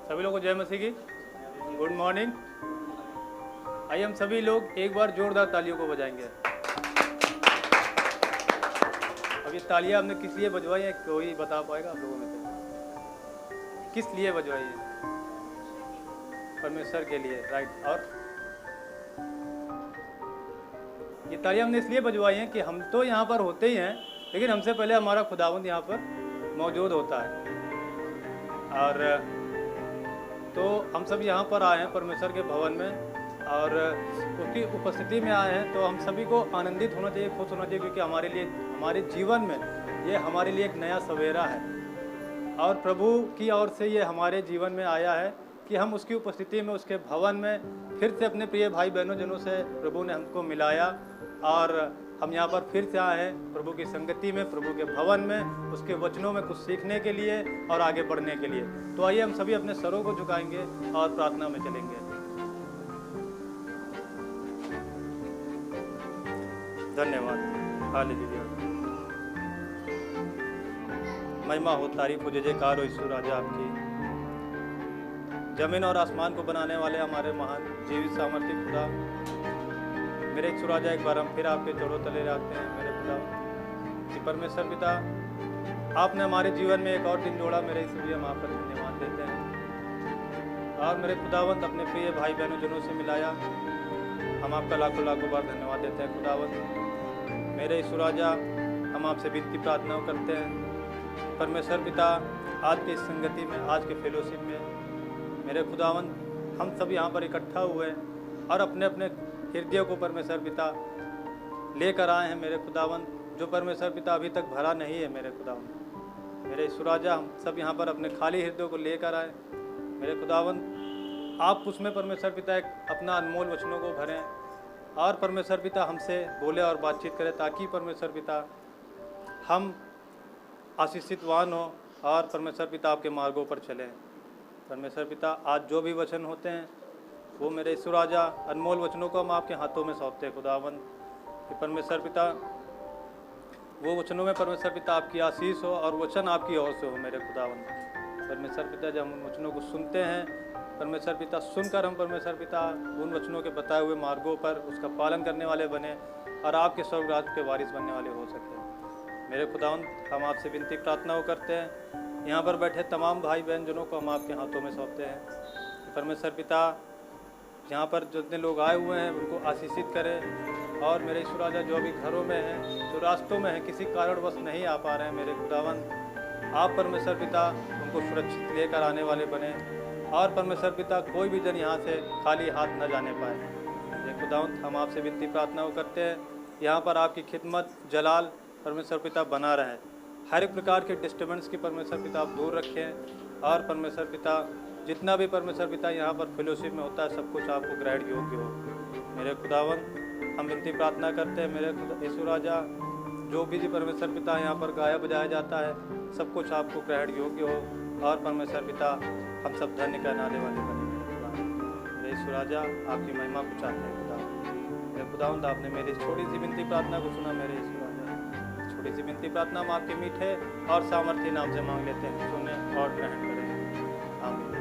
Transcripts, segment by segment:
सभी लोगों को जय मसीह की गुड मॉर्निंग। आइए हम सभी लोग एक बार जोरदार तालियों को बजाएंगे। अब ये तालियां हमने किस लिए बजवाई है, कोई बता पाएगा आप लोगों में से? किस लिए बजवाई है? परमेश्वर के लिए, राइट। और ये तालियां हमने इसलिए बजवाई हैं कि हम तो यहाँ पर होते ही हैं, लेकिन हमसे पहले हमारा खुदावंद यहाँ पर मौजूद होता है। और तो हम सब यहाँ पर आए हैं परमेश्वर के भवन में और उसकी उपस्थिति में आए हैं। तो हम सभी को आनंदित होना चाहिए, खुश होना चाहिए, क्योंकि हमारे लिए, हमारे जीवन में ये हमारे लिए एक नया सवेरा है और प्रभु की ओर से ये हमारे जीवन में आया है कि हम उसकी उपस्थिति में, उसके भवन में फिर से अपने प्रिय भाई बहनों जनों से प्रभु ने हमको मिलाया और हम यहाँ पर फिर से आए हैं प्रभु की संगति में, प्रभु के भवन में, उसके वचनों में कुछ सीखने के लिए और आगे बढ़ने के लिए। तो आइए हम सभी अपने सरों को झुकाएंगे और प्रार्थना में चलेंगे। धन्यवाद, हालेलुया। महिमा हो, तारीफ हो, जय जयकार हो यीशु राजा आपकी। जमीन और आसमान को बनाने वाले हमारे महान जीवित सामर्थ्य खुदा, मेरे यीशु राजा, एक बार हम फिर आपके चरणों तले आते हैं मेरे खुदा कि परमेश्वर पिता, आपने हमारे जीवन में एक और दिन जोड़ा। मेरे यीशु जी, हम आपका धन्यवाद देते हैं और मेरे खुदावंत अपने प्रिय भाई बहनों जनों से मिलाया। हम आपका लाखों लाखों बार धन्यवाद देते हैं खुदावंत। मेरे यीशु राजा, हम आपसे विनती प्रार्थना करते हैं परमेश्वर पिता, आज की संगति में, आज के फेलोशिप में मेरे खुदावंत हम सब यहाँ पर इकट्ठा हुए हैं और अपने अपने हृदय को परमेश्वर पिता लेकर आए हैं मेरे खुदावंत, जो परमेश्वर पिता अभी तक भरा नहीं है मेरे खुदावंत। मेरे यीशु राजा, हम सब यहाँ पर अपने खाली हृदय को लेकर आए मेरे खुदावंत। आप उसमें परमेश्वर पिता एक अपना अनमोल वचनों को भरें और परमेश्वर पिता हमसे बोले और बातचीत करें, ताकि परमेश्वर पिता हम आशीषितवान हो और परमेश्वर पिता आपके मार्गों पर चलें। परमेश्वर पिता, आज जो भी वचन होते हैं वो मेरे यीशु राजा अनमोल वचनों को हम आपके हाथों में सौंपते हैं खुदावंद कि परमेश्वर पिता वो वचनों में परमेश्वर पिता आपकी आशीष हो और वचन आपकी ओर से हो मेरे खुदावंद। परमेश्वर पिता, जब हम उन वचनों को सुनते हैं परमेश्वर पिता, सुनकर हम परमेश्वर पिता उन वचनों के बताए हुए मार्गों पर उसका पालन करने वाले बने और आपके स्वर्ग राज्य के वारिस बनने वाले हो सके मेरे खुदावंद। हम आपसे विनती प्रार्थना करते हैं, यहाँ पर बैठे तमाम भाई बहन जनों को हम आपके हाथों में सौंपते हैं परमेश्वर पिता। यहाँ पर जितने लोग आए हुए हैं उनको आशीषित करें और मेरे यीशु राजा, जो भी घरों में हैं, जो रास्तों में हैं, किसी कारणवश नहीं आ पा रहे हैं मेरे खुदावंद, आप परमेश्वर पिता उनको सुरक्षित लेकर आने वाले बने और परमेश्वर पिता कोई भी जन यहाँ से खाली हाथ न जाने पाए मेरे खुदावंद। हम आपसे विनती प्रार्थना करते हैं, यहाँ पर आपकी खिदमत जलाल परमेश्वर पिता बना रहे, हर एक प्रकार के डिस्टर्बेंस की परमेश्वर पिता आप दूर रखें और परमेश्वर पिता जितना भी परमेश्वर पिता यहाँ पर फेलोशिप में होता है सब कुछ आपको ग्रहण योग्य हो मेरे खुदावंत। हम विनती प्रार्थना करते हैं मेरे यीशु राजा, जो भी परमेश्वर पिता यहाँ पर गाया बजाया जाता है सब कुछ आपको ग्रहण योग्य हो और परमेश्वर पिता हम सब धन्य कहलाने वाले बने मेरे यीशु राजा। आपकी महिमा को चाहते हैं खुदा मेरे खुदावंत। आपने मेरी छोटी सी विनती प्रार्थना को सुना मेरे यीशु राजा। छोटी सी विनती प्रार्थना हम आपके मीठे और सामर्थ्य नाम से मांग लेते हैं, सुने और ग्रहण करें, आमीन।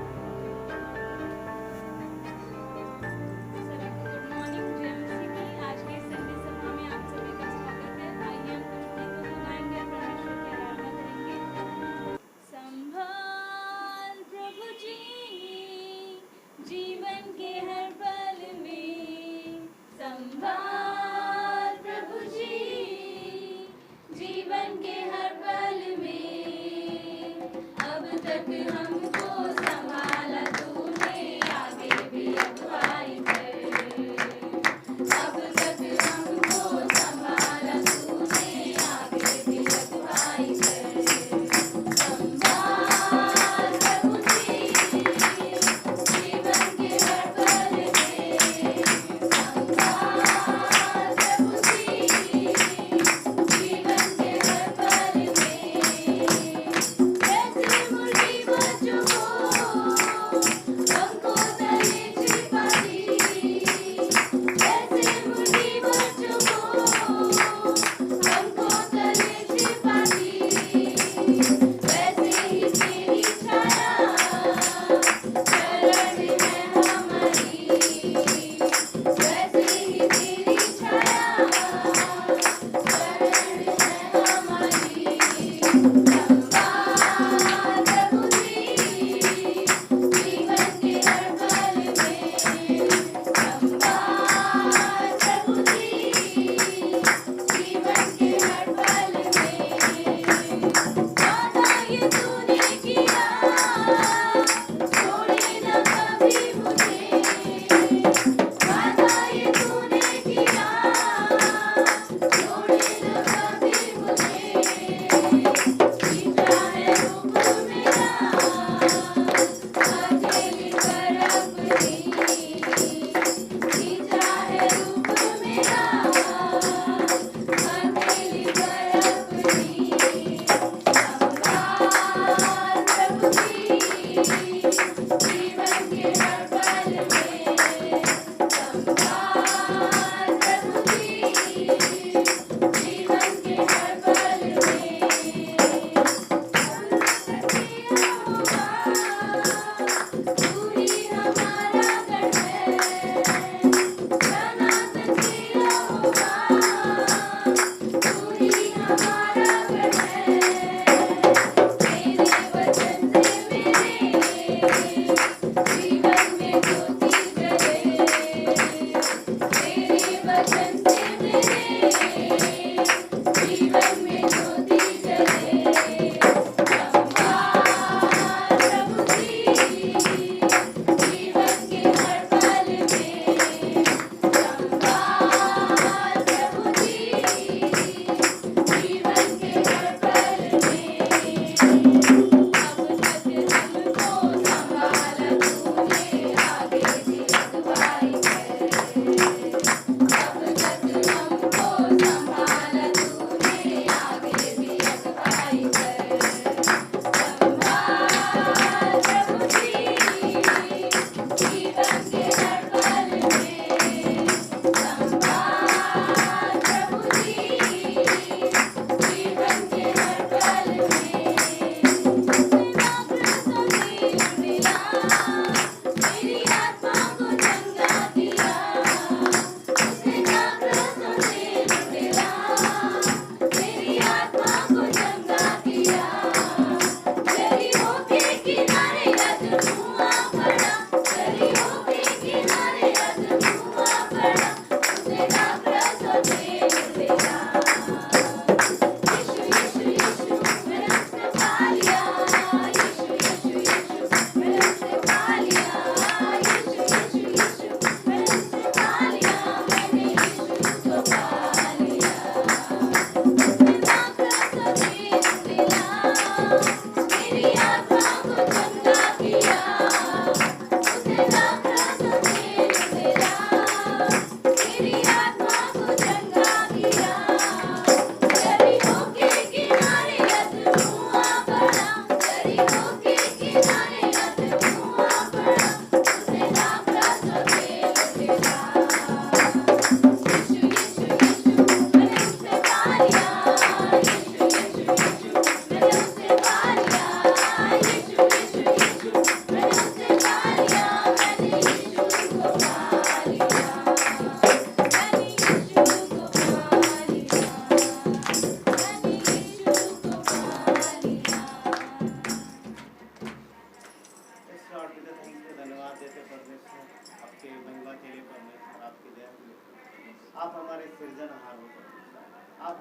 जीवन के हर पल में अब तक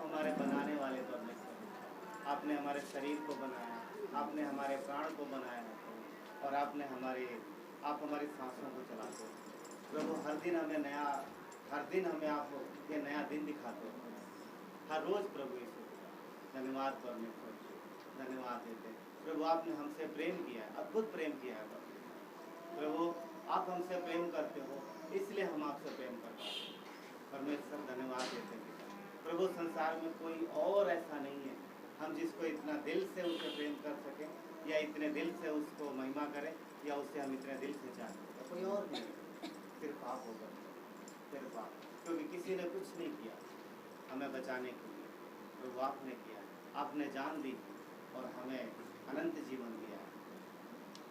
हमारे बनाने वाले परमेश्वर। आपने हमारे शरीर को बनाया, आपने हमारे प्राण को बनाया है प्रभु, और आप हमारी सांसों को चलाते हो प्रभु। हर दिन हमें आप ये नया दिन दिखाते हो हर रोज़ प्रभु यीशु। धन्यवाद परमेश्वर, धन्यवाद देते प्रभु। आपने हमसे प्रेम किया है, अद्भुत प्रेम किया है प्रभु। आप हमसे प्रेम करते हो, इसलिए हम आपसे प्रेम करते हैं परमेश्वर। धन्यवाद देते हैं प्रभु। संसार में कोई और ऐसा नहीं है हम जिसको इतना दिल से उसे प्रेम कर सकें, या इतने दिल से उसको महिमा करें, या उससे हम इतने दिल से चाहते हैं। कोई और नहीं, सिर्फ आप होगा, सिर्फ आप। क्योंकि किसी ने कुछ नहीं किया हमें बचाने के लिए प्रभु, आपने किया। आपने जान दी और हमें अनंत जीवन दिया है।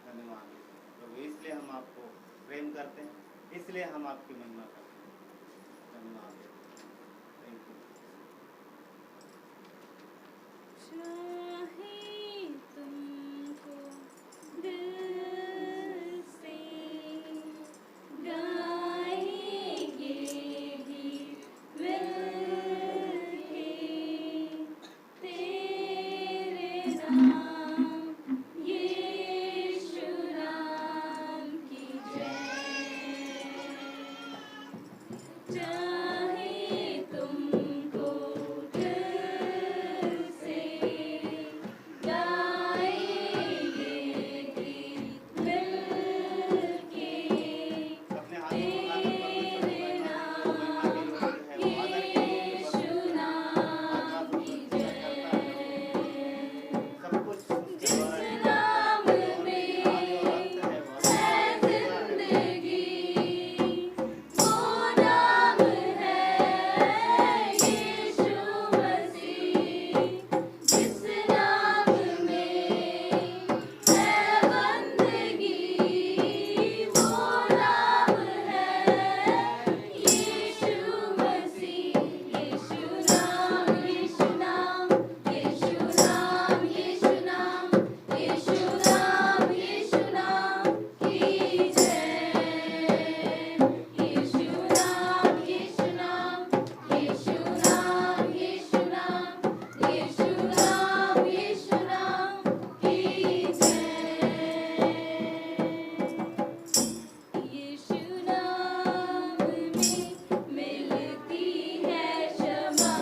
धन्यवाद प्रभु। इसलिए हम आपको प्रेम करते हैं, इसलिए हम आपकी महिमा करते हैं। धन्यवाद। Thank you. चाहे तुमको दिल से गाएंगे गीत मिलके, तेरे नाम यीशु नाम की जय। चाहे तुमको दिल से गाएंगे गीत मिलके, अपने हाथों को तेरे नाम यीशु नाम की जय। सब कुछ जिस नाम में है जिंदगी, वो नाम है यीशु मसीह। जिस नाम में है बंदगी, वो नाम है यीशु मसीह। यीशु नाम, यीशु नाम, यीशु नाम, यीशु नाम, यीशु नाम, यीशु नाम की जय। यीशु नाम, यीशु नाम, यीशु नाम, यीशु नाम, यीशु नाम, यीशु नाम की जय। यीशु नाम में मिलती है क्षमा,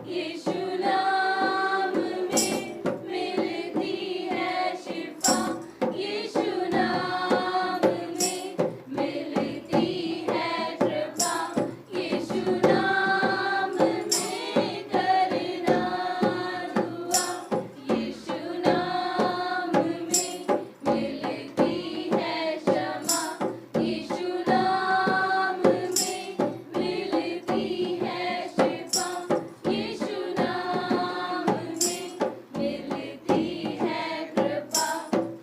यीशु नाम में मिलती है शिफा, यीशु नाम में मिलती है कृपा, यीशु नाम में करना दुआ, यीशु नाम में मिलती है क्षमा, यीशु नाम में मिलती है शिफा, यीशु नाम में मिलती है कृपा,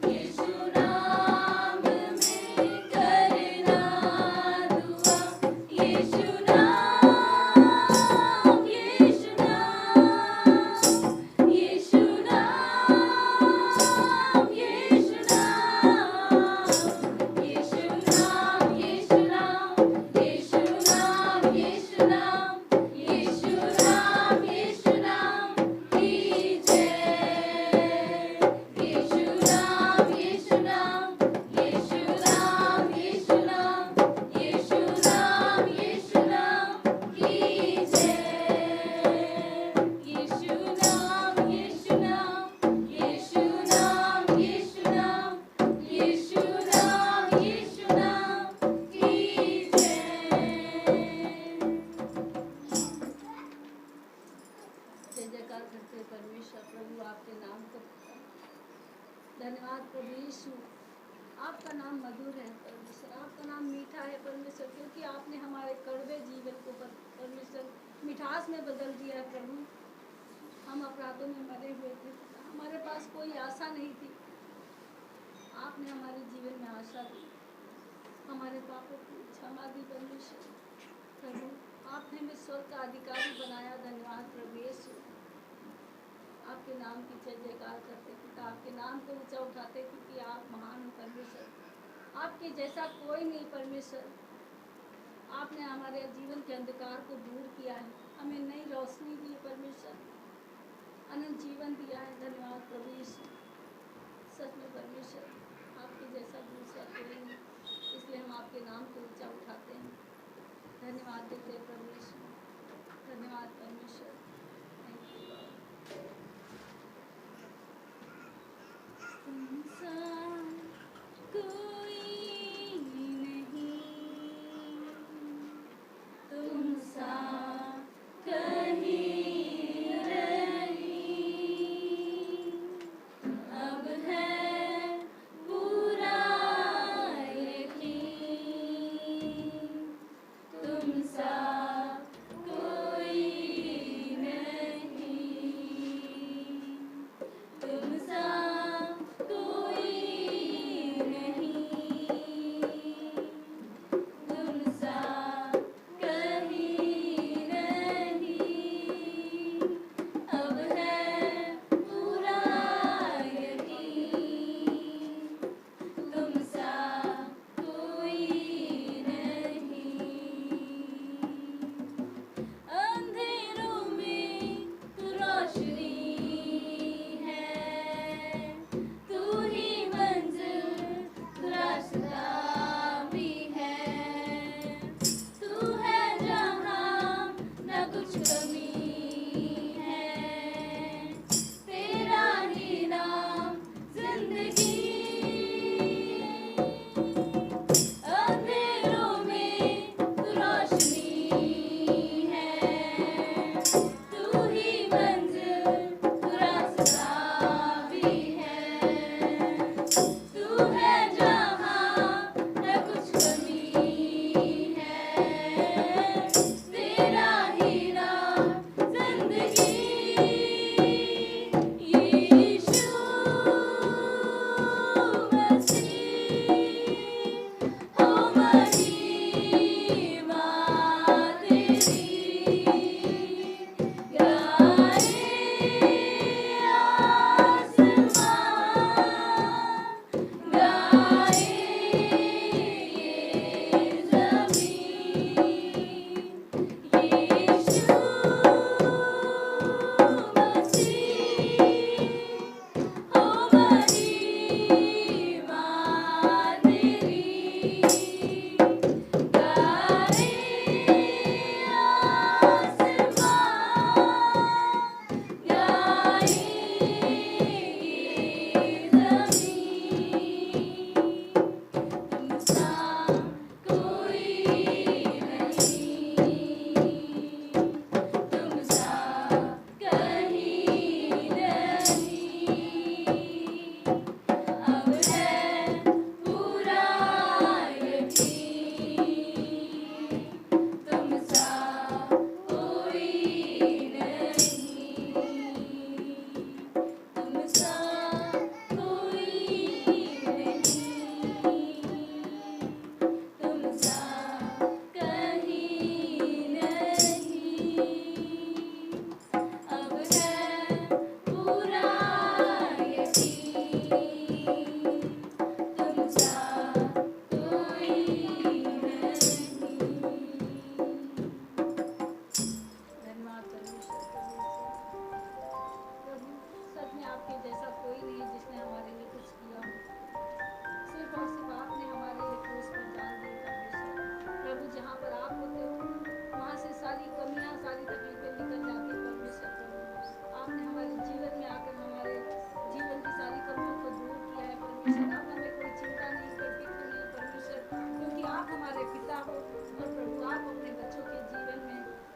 यीशु नाम में करना दुआ, यीशु नाम, यीशु नाम, यीशु नाम, यीशु नाम, यीशु नाम, यीशु नाम, यीशु नाम, यीशु नाम, यीशु नाम, यीशु नाम की जय। यीशु नाम, यीशु नाम, यीशु नाम, यीशु नाम, यीशु नाम, यीशु नाम की जय। यीशु नाम, यीशु नाम, यीशु नाम, यीशु नाम, यीशु नाम, यीशु नाम की जय। जय जयकार करते परमेश्वर प्रभु, आपके नाम को धन्यवाद प्रभु यीशु। आपका नाम मधुर है परमेश्वर, आपका नाम मीठा है परमेश्वर, क्योंकि आपने हमारे कड़वे जीवन को परमेश्वर मिठास में बदल दिया है प्रभु। हम अपराधों में मरे हुए थे, हमारे पास कोई आशा नहीं थी, आपने हमारे जीवन में आशा दी, हमारे पापों की क्षमा दी परमेश्वर प्रभु। आपने हमें स्वर्ग का अधिकारी बनाया, धन्यवाद प्रभु यीशु। आपके नाम की जय जयकार करते पिता, आपके नाम को ऊंचा उठाते क्योंकि आप महान हो परमेश्वर। आपके जैसा कोई नहीं परमेश्वर। आपने हमारे जीवन के अंधकार को दूर किया है, हमें नई रोशनी दी परमेश्वर, अनंत जीवन दिया है। धन्यवाद प्रभु यीशु। सच में परमेश्वर आपके जैसा दूसरा कोई नहीं, इसलिए हम आपके नाम को ऊंचा उठाते हैं, धन्यवाद देते हैं प्रभु यीशु। धन्यवाद परमेश्वर। Thank you Lord. तुमसा कोई नहीं, तुमसा कहीं नहीं, अब है पूरा यकीन, तुमसा कोई नहीं, तुमसा कोई नहीं, तुमसा कहीं नहीं, अब है पूरा यकीन, तुमसा कोई नहीं। अंधेरों में तू रोशनी है, तू ही मंजिल, तू रास्ता भी है, तू है जहाँ न कुछ कमी है, तेरा ही नाम जिंदगी। अंधेरों में तू रोशनी है, तू ही मंजिल, तू रास्ता भी है, तू है जहाँ न कुछ कमी है, तेरा ही नाम जिंदगी। यीशु मसीह हो महिमा तेरी, गाए आसमां, गाए ये ज़मीं। यीशु मसीह हो महिमा तेरी, गाए आसमां, गाए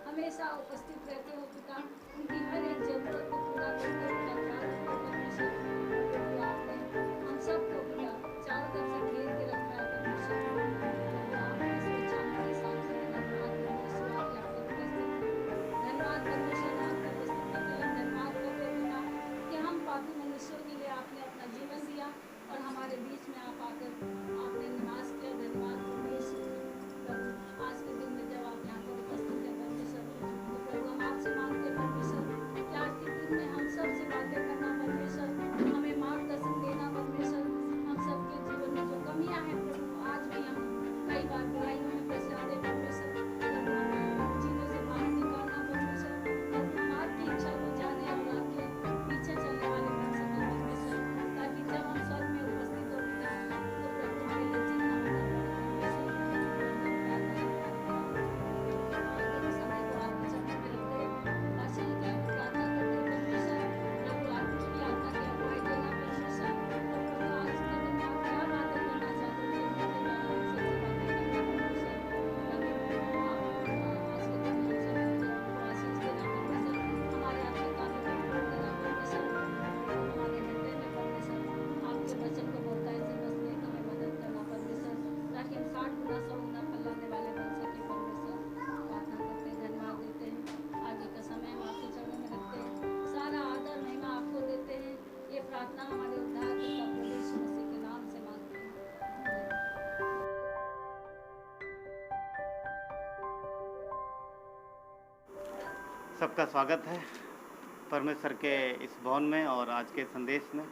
हमेशा उपस्थित रहते हो पिता, उनकी हर एक जरूरत को पूरा करते हो पिता। परमेश्वर प्रभु आपने हम सबको पिता चारों तरफ से घेर के रखा है परमेश्वर। प्रभु आपने सुरक्षा हमारे साथ है। धन्यवाद परमेश्वर आपके उपस्थित। धन्यवाद परमेश्वर आपके उपस्थिति के लिए धन्यवाद करते पिता कि हम पापी मनुष्यों के लिए आपने अपना जीवन दिया और हमारे बीच में आप आकर आपने निवास किया। धन्यवाद परमेश्वर। प्रभु आज के दिन में जब आप यहाँ पर उपस्थित है परमेश्वर, तो प्रभु हम आपसे मांगते हैं परमेश्वर कि आज के दिन में हम सबसे बातें करना परमेश्वर, हमें मार्गदर्शन देना परमेश्वर। हम सबके जीवन में जो कमियां हैं प्रभु, आज भी हम कई बार बुराइयों में फंस जाते परमेश्वर। प्रभु हमें चीज़ों से बाहर निकालना परमेश्वर। सबका स्वागत है परमेश्वर के इस भवन में और आज के संदेश में।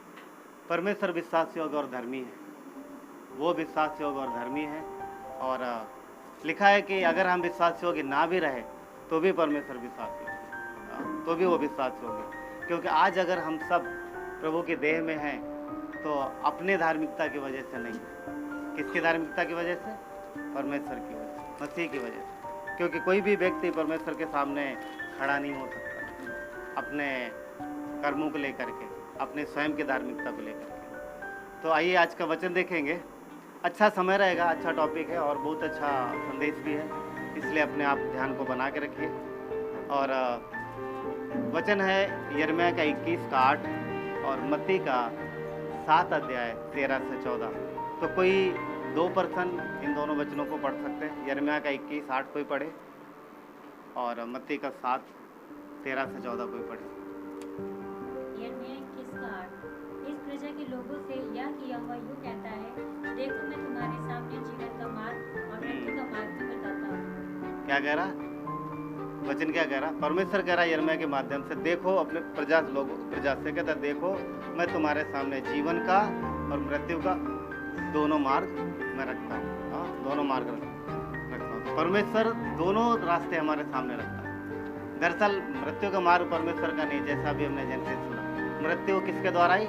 परमेश्वर विश्वास योग्य और धर्मी है, वो विश्वास योग्य और धर्मी है। और लिखा है कि अगर हम विश्वास योग्य ना भी रहे तो भी परमेश्वर विश्वास योग्य, तो भी वो विश्वास योग्य। क्योंकि आज अगर हम सब प्रभु के देह में हैं तो अपने धार्मिकता की वजह से नहीं, किसकी धार्मिकता की वजह से? परमेश्वर की वजह से, मसीह की वजह से। क्योंकि कोई भी व्यक्ति परमेश्वर के सामने खड़ा नहीं हो सकता अपने कर्मों को लेकर के, अपने स्वयं की धार्मिकता को लेकर के। तो आइए आज का वचन देखेंगे। अच्छा समय रहेगा, अच्छा टॉपिक है और बहुत अच्छा संदेश भी है, इसलिए अपने आप ध्यान को बना के रखिए। और वचन है यिर्मयाह का 21 का 8 और मत्ती का 7 अध्याय 13 से 14। तो कोई 2 पर्सन इन दोनों वचनों को पढ़ सकते हैं। यिर्मयाह का 21 8 कोई पढ़े और मत्ती का 7 13 से 14 कोई पढ़े। यिर्मयाह 21 का 8। इस प्रजा के लोगों से यहोवा यूँ कहता है, देखो मैं तुम्हारे सामने जीवन का मार्ग और मृत्यु का मार्ग भी बताता हूँ। क्या कह रहा वचन? क्या कह रहा? परमेश्वर कह रहा यिर्मयाह के माध्यम से, देखो अपने प्रजा से कहता, देखो मैं तुम्हारे सामने जीवन का और मृत्यु का दोनों मार्ग मैं रखता हूँ। दोनों मार्ग रखता हूँ। परमेश्वर दोनों रास्ते हमारे सामने रखता है। दरअसल मृत्यु का मार्ग परमेश्वर का नहीं, जैसा भी हमने जैसे सुना। मृत्यु किसके द्वारा आई?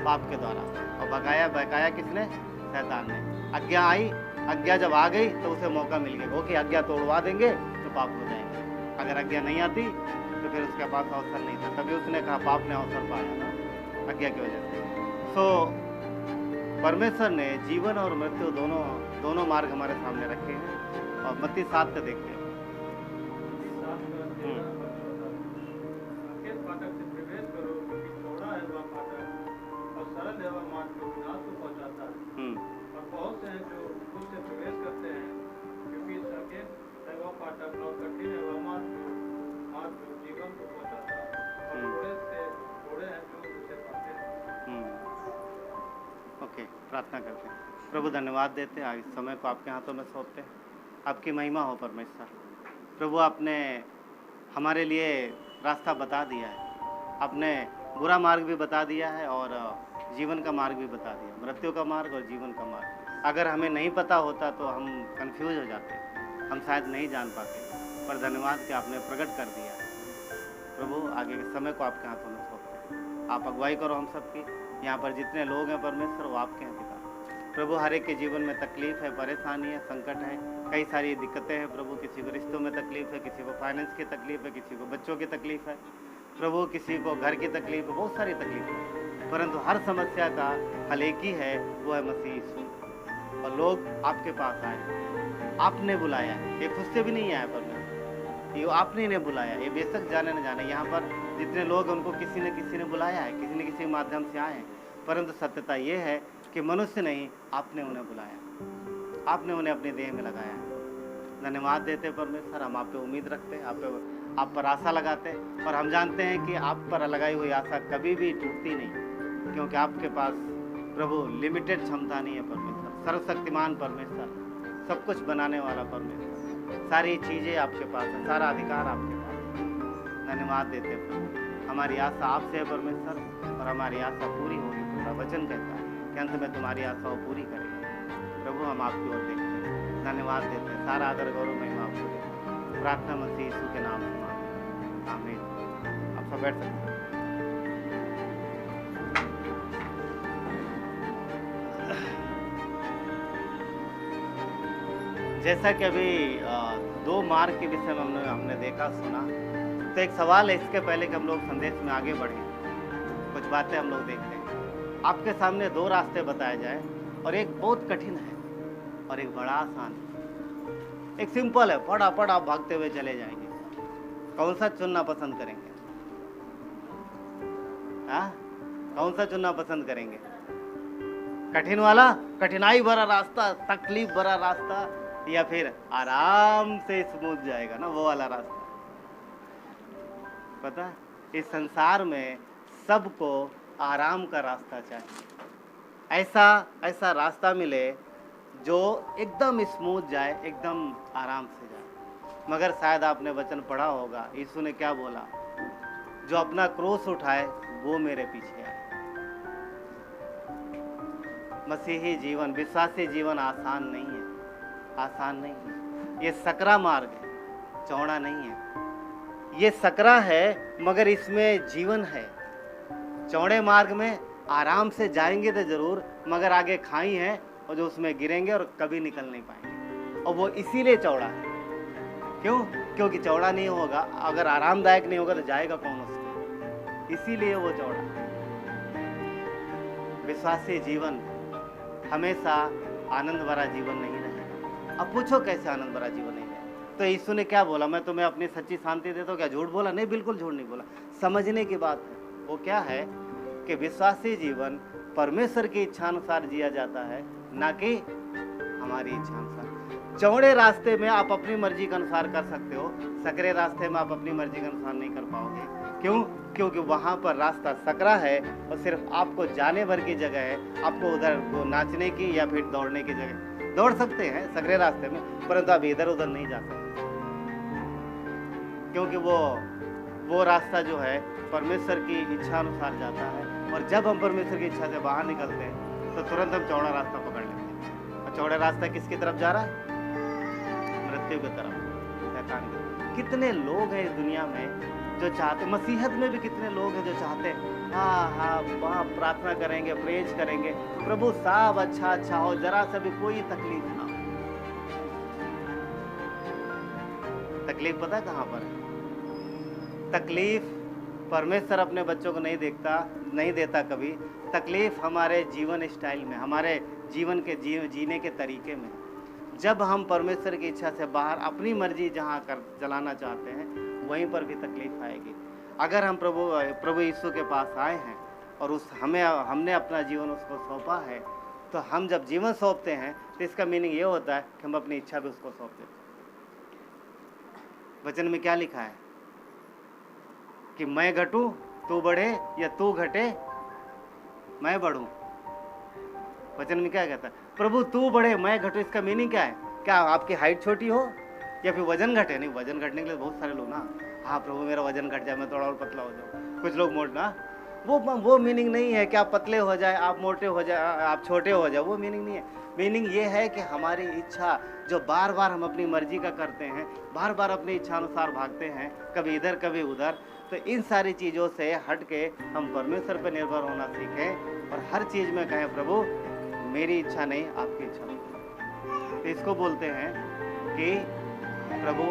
पाप के द्वारा। और बकाया किसने? शैतान ने। आज्ञा आई, आज्ञा जब आ गई तो उसे मौका मिल गया वो कि आज्ञा तोड़वा देंगे तो पाप हो जाएंगे। अगर आज्ञा नहीं आती तो फिर उसके पास अवसर नहीं था, तभी उसने कहा पाप ने अवसर पाया ना आज्ञा की वजह से। सो परमेश्वर ने जीवन और मृत्यु दोनों मार्ग हमारे सामने रखे हैं। और मत्ती 7 का देखते हैं। फाटक से प्रवेश करो, क्योंकि चौड़ा है वह फाटक और सरल है वह मार्ग जो विनाश को पहुंचाता है, और बहुत से हैं जो उससे प्रवेश करते हैं। क्योंकि संकेत है वह फाटक और कठिन है वह मार्ग जो जीवन को पहुंचाता है, और थोड़े हैं जो उसे पाते हैं। ओके, प्रार्थना करते हैं। प्रभु धन्यवाद देते हैं, इस समय को आपके हाथों में सौंपते हैं। आपकी महिमा हो परमेश्वर। प्रभु आपने हमारे लिए रास्ता बता दिया है, आपने बुरा मार्ग भी बता दिया है और जीवन का मार्ग भी बता दिया, मृत्यु का मार्ग और जीवन का मार्ग। अगर हमें नहीं पता होता तो हम कंफ्यूज हो जाते, हम शायद नहीं जान पाते, पर धन्यवाद कि आपने प्रकट कर दिया। प्रभु आगे के समय को आपके हाथों में सौंपते हैं। आप अगुवाई करो हम सबकी। यहाँ पर जितने लोग हैं परमेश्वर वो आपके हैं पिता। प्रभु हर एक के जीवन में तकलीफ है, परेशानी है, संकट है, कई सारी दिक्कतें हैं प्रभु। किसी को रिश्तों में तकलीफ है, किसी को फाइनेंस की तकलीफ है, किसी को बच्चों की तकलीफ है प्रभु, किसी को घर की तकलीफ है, बहुत सारी तकलीफ है। परंतु हर समस्या का हल एक ही है, वो है मसीह यीशु। और लोग आपके पास आए, आपने बुलाया है, ये खुद से भी नहीं आया परमेश्वर, ये आपने इन्हें बुलाया। ये बेशक जाने न जाने, यहाँ पर जितने लोग हैं उनको किसी न किसी ने बुलाया है, किसी न किसी माध्यम से आए हैं। परंतु सत्यता ये है कि मनुष्य नहीं, आपने उन्हें बुलाया, आपने उन्हें अपने देह में लगाया है। धन्यवाद देते परमेश्वर। हम आप पे उम्मीद रखते, आप पर आशा लगाते, और हम जानते हैं कि आप पर लगाई हुई आशा कभी भी टूटती नहीं, क्योंकि आपके पास प्रभु लिमिटेड क्षमता नहीं है परमेश्वर। सर्वशक्तिमान परमेश्वर, सब कुछ बनाने वाला परमेश्वर, सारी चीज़ें आपके पास है, सारा अधिकार आपके पास है। धन्यवाद देते प्रभु। हमारी आशा आपसे है परमेश्वर, और हमारी आशा पूरी होगी। पूरा वचन कहता है कि अंत में तुम्हारी आशा वो पूरी करेगी। प्रभु हम आपकी ओर देखते हैं, धन्यवाद देते हैं। सारा आदर गौरव महिमा आपको देते हैं। प्रार्थना मसीह यीशु के नाम से मांगते हैं, आमीन। आप सब बैठ सकते हैं। जैसा कि अभी 2 मार्ग के विषय में हमने देखा सुना, तो एक सवाल है इसके पहले कि हम लोग संदेश में आगे बढ़ें, कुछ बातें हम लोग देखते हैं। आपके सामने 2 रास्ते बताए जाए, और एक बहुत कठिन है और एक बड़ा आसान है। एक सिंपल है, फटाफट आप भागते हुए चले जाएंगे। कौन सा चुनना पसंद करेंगे? कौन सा चुनना पसंद करेंगे? कठिन वाला, कठिनाई भरा रास्ता, तकलीफ भरा रास्ता, या फिर आराम से स्मूथ जाएगा ना वो वाला रास्ता? पता है, इस संसार में सबको आराम का रास्ता चाहिए। ऐसा रास्ता मिले जो एकदम स्मूथ जाए, एकदम आराम से जाए। मगर शायद आपने वचन पढ़ा होगा, यीशु ने क्या बोला, जो अपना क्रूस उठाए वो मेरे पीछे आए। मसीही जीवन, विश्वासी जीवन आसान नहीं है, आसान नहीं है। ये सकरा मार्ग है, चौड़ा नहीं है। ये सकरा है मगर इसमें जीवन है। चौड़े मार्ग में आराम से जाएंगे तो जरूर, मगर आगे खाई है और जो उसमें गिरेंगे और कभी निकल नहीं पाएंगे। और वो इसीलिए चौड़ा है। क्यों? क्योंकि चौड़ा नहीं होगा, अगर आरामदायक नहीं होगा तो जाएगा कौन उसमें, इसीलिए वो चौड़ा है। विश्वासी जीवन हमेशा आनंद भरा जीवन नहीं रहेगा। अब पूछो कैसे आनंद भरा जीवन नहीं रहेगा? तो यीशु ने क्या बोला, मैं तुम्हें अपनी सच्ची शांति देता हूँ, क्या झूठ बोला? नहीं, बिल्कुल झूठ नहीं बोला। समझने की बात है। वो क्या है कि विश्वासी जीवन परमेश्वर की इच्छा अनुसार जिया जाता है, ना कि हमारी इच्छा अनुसार। चौड़े रास्ते में आप अपनी मर्जी के अनुसार कर सकते हो, सकरे रास्ते में आप अपनी मर्जी के अनुसार नहीं कर पाओगे। क्यों? क्योंकि वहाँ पर रास्ता सकरा है और सिर्फ आपको जाने भर की जगह है। आपको उधर वो नाचने की या फिर दौड़ने की जगह, दौड़ सकते हैं सकरे रास्ते में, परंतु आप इधर उधर नहीं जा सकते, क्योंकि वो रास्ता जो है परमेश्वर की इच्छा अनुसार जाता है। और जब हम परमेश्वर की इच्छा से बाहर निकलते हैं तो तुरंत हम चौड़ा रास्ता पकड़ लेते हैं। और चौड़ा रास्ता किसकी तरफ जा रहा है? मृत्यु की तरफ, शैतान की तरफ। कितने लोग हैं इस दुनिया में जो चाहते, मसीहत में भी कितने लोग हैं जो चाहते हैं, हाँ वहाँ प्रार्थना करेंगे, प्रेज करेंगे, प्रभु सब अच्छा हो, जरा सा भी कोई तकलीफ ना हो। तकलीफ पता कहाँ पर है? तकलीफ परमेश्वर अपने बच्चों को नहीं देता कभी। तकलीफ हमारे जीवन स्टाइल में, हमारे जीवन के जीने के तरीके में। जब हम परमेश्वर की इच्छा से बाहर अपनी मर्जी जहाँ कर चलाना चाहते हैं, वहीं पर भी तकलीफ आएगी। अगर हम प्रभु यीशु के पास आए हैं और हमने अपना जीवन उसको सौंपा है, तो हम जब जीवन सौंपते हैं तो इसका मीनिंग ये होता है कि हम अपनी इच्छा भी उसको सौंप देते हैं। वचन में क्या लिखा है कि मैं घटूं तू बढ़े, या तू घटे मैं बढ़ूं। वचन में क्या कहता है? प्रभु तू बढ़े मैं घटूं। इसका मीनिंग क्या है? क्या आपकी हाइट छोटी हो या फिर वजन घटे? नहीं, वजन घटने के लिए बहुत सारे लोग ना, हाँ प्रभु मेरा वजन घट जाए, मैं थोड़ा और पतला हो जाऊँ। कुछ लोग मोटना, वो मीनिंग नहीं है कि आप पतले हो जाए, आप मोटे हो जाए, आप छोटे हो जाए, वो मीनिंग नहीं है। मीनिंग ये है कि हमारी इच्छा जो बार बार हम अपनी मर्जी का करते हैं, बार बार अपनी इच्छा अनुसार भागते हैं, कभी इधर कभी उधर, तो इन सारी चीज़ों से हट के हम परमेश्वर पर निर्भर होना सीखें और हर चीज़ में कहें प्रभु मेरी इच्छा नहीं, आपकी इच्छा। तो इसको बोलते हैं कि प्रभु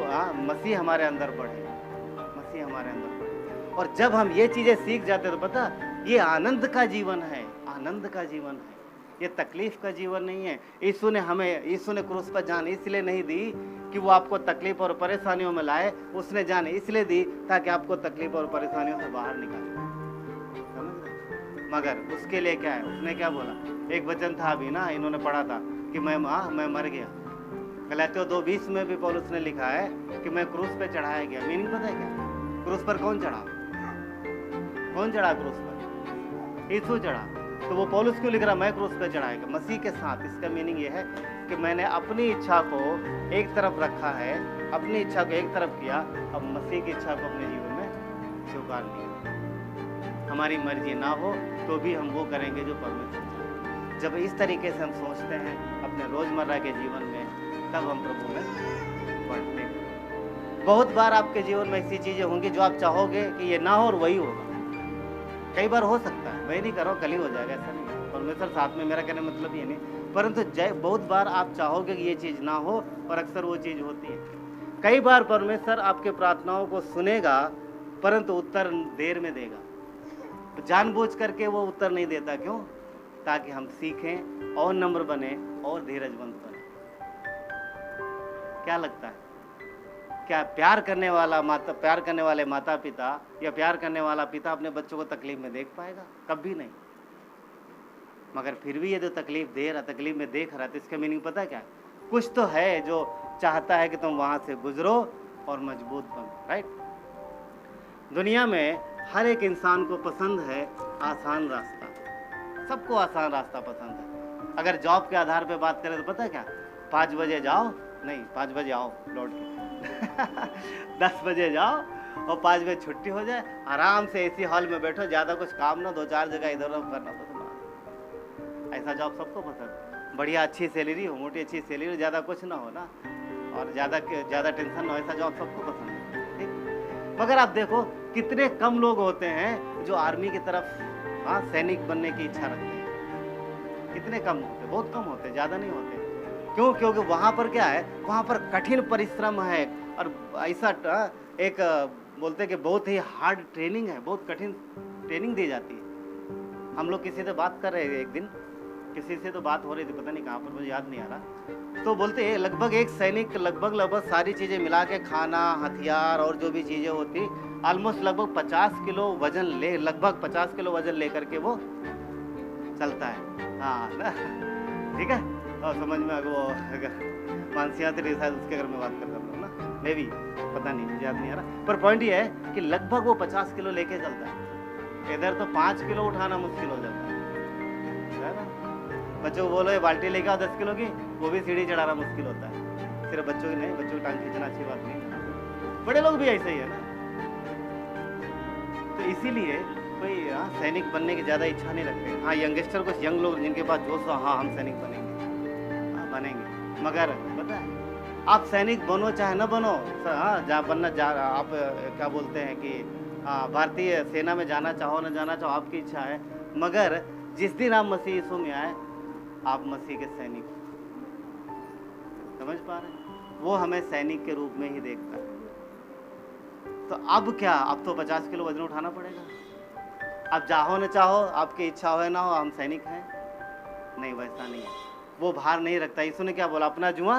मसीह हमारे अंदर बढ़े, मसीह हमारे अंदर बढ़े। और जब हम ये चीज़ें सीख जाते हैं तो पता, ये आनंद का जीवन है, आनंद का जीवन है, ये तकलीफ का जीवन नहीं है। यीशु ने क्रूस पर जान इसलिए नहीं दी कि वो आपको तकलीफ और परेशानियों में लाए, उसने जान इसलिए दी ताकि आपको तकलीफ और परेशानियों से बाहर निकाले। मगर उसके लिए क्या है, उसने क्या बोला? एक वचन था अभी ना, इन्होंने पढ़ा था कि मैं मर गया। गलातियों 2:20 में भी पौलुस ने लिखा है कि मैं क्रूस पे चढ़ाया गया। मीनिंग पता है क्या? क्रूस पर कौन चढ़ा? कौन चढ़ा क्रूस पर? यीशु चढ़ा। तो वो पौलुस क्यों लिख रहा मैं क्रूस पे चढ़ाया गया मसीह के साथ? इसका मीनिंग ये है कि मैंने अपनी इच्छा को एक तरफ रखा है, अपनी इच्छा को एक तरफ किया, अब मसीह की इच्छा को अपने जीवन में स्वीकार लिया। हमारी मर्जी ना हो तो भी हम वो करेंगे जो परमेश्वर चाहे। जब इस तरीके से हम सोचते हैं अपने रोजमर्रा के जीवन में, तब हम प्रभु में बढ़ते हैं। बहुत बार आपके जीवन में ऐसी चीजें होंगी जो आप चाहोगे कि ये ना हो और वही होगा। कई बार हो सकता है, मैं नहीं कर रहा हूँ कल ही हो जाएगा, ऐसा नहीं है, परमेश्वर साथ में, मेरा कहने मतलब ये नहीं, परंतु बहुत बार आप चाहोगे कि ये चीज़ ना हो और अक्सर वो चीज़ होती है। कई बार परमेश्वर आपके प्रार्थनाओं को सुनेगा परंतु उत्तर देर में देगा, तो जानबूझ करके वो उत्तर नहीं देता। क्यों? ताकि हम सीखें और नम्र बने और धीरजवंत बने। क्या लगता है, क्या प्यार करने वाले माता पिता या प्यार करने वाला पिता अपने बच्चों को तकलीफ में देख पाएगा? कभी नहीं। मगर फिर भी ये जो तकलीफ में देख रहा है, तो इसका मीनिंग पता है क्या? कुछ तो है जो चाहता है कि तुम वहां से गुजरो और मजबूत बनो। राइट? दुनिया में हर एक इंसान को पसंद है आसान रास्ता, सबको आसान रास्ता पसंद है। अगर जॉब के आधार पे बात करें तो पता है क्या, 5 बजे जाओ, नहीं 5 बजे आओ लौट के, 10 बजे जाओ और 5 बजे छुट्टी हो जाए, आराम से एसी हॉल में बैठो, ज़्यादा कुछ काम ना, 2-4 जगह इधर उधर करना पसंद। ऐसा जॉब सबको पसंद, बढ़िया अच्छी सैलरी हो, मोटी अच्छी सैलरी हो, ज़्यादा कुछ ना हो ना, और ज़्यादा टेंशन ना हो, ऐसा जॉब सबको पसंद है, ठीक। मगर आप देखो कितने कम लोग होते हैं जो आर्मी की तरफ, हाँ, सैनिक बनने की इच्छा रखते हैं। कितने कम होते, बहुत कम होते, ज़्यादा नहीं होते। क्यों? क्योंकि वहाँ पर क्या है, वहाँ पर कठिन परिश्रम है, और ऐसा एक बोलते हैं कि बहुत ही हार्ड ट्रेनिंग है, बहुत कठिन ट्रेनिंग दी जाती है। हम लोग किसी से बात कर रहे थे एक दिन, किसी से तो बात हो रही थी, पता नहीं कहाँ पर, मुझे याद नहीं आ रहा, तो बोलते हैं लगभग एक सैनिक लगभग सारी चीज़ें मिला के, खाना, हथियार और जो भी चीज़ें होती, ऑलमोस्ट लगभग 50 किलो वजन लगभग 50 किलो वजन लेकर के वो चलता है। हाँ ना, ठीक है। और समझ में वो मानसिया थे शायद, उसके घर में बात करता हूँ ना, मैं भी, पता नहीं, मुझे याद नहीं आ रहा, पर पॉइंट ये है कि लगभग वो 50 किलो लेके चलता है। इधर तो 5 किलो उठाना मुश्किल हो जाता है ना। बच्चों को बोलो ये बाल्टी लेके आओ 10 किलो की, वो भी सीढ़ी चढ़ाना मुश्किल होता है। सिर्फ बच्चों की नहीं, बच्चों की टांग खींचना अच्छी बात नहीं, बड़े लोग भी ऐसे ही है ना। तो इसीलिए कोई सैनिक बनने की ज़्यादा इच्छा नहीं रखते। हाँ, यंगस्टर, कुछ यंग लोग जिनके पास जोश हो, हाँ हम सैनिक बनेंगे, हाँ बनेंगे। मगर पता है, आप सैनिक बनो चाहे न बनो, हाँ, जहाँ बनना आप क्या बोलते हैं कि भारतीय सेना में जाना चाहो न जाना चाहो, आपकी इच्छा है। मगर जिस दिन आप मसीह यीशु में आए, आप मसीह के सैनिक, समझ पा रहे हैं? वो हमें सैनिक के रूप में ही देखता है। तो अब क्या, अब तो 50 किलो वजन उठाना पड़ेगा। अब चाहो न चाहो, आपकी इच्छा हो ना हो, हम सैनिक हैं? नहीं, वैसा नहीं है, वो भार नहीं रखता। यीशु ने क्या बोला? अपना जुआ,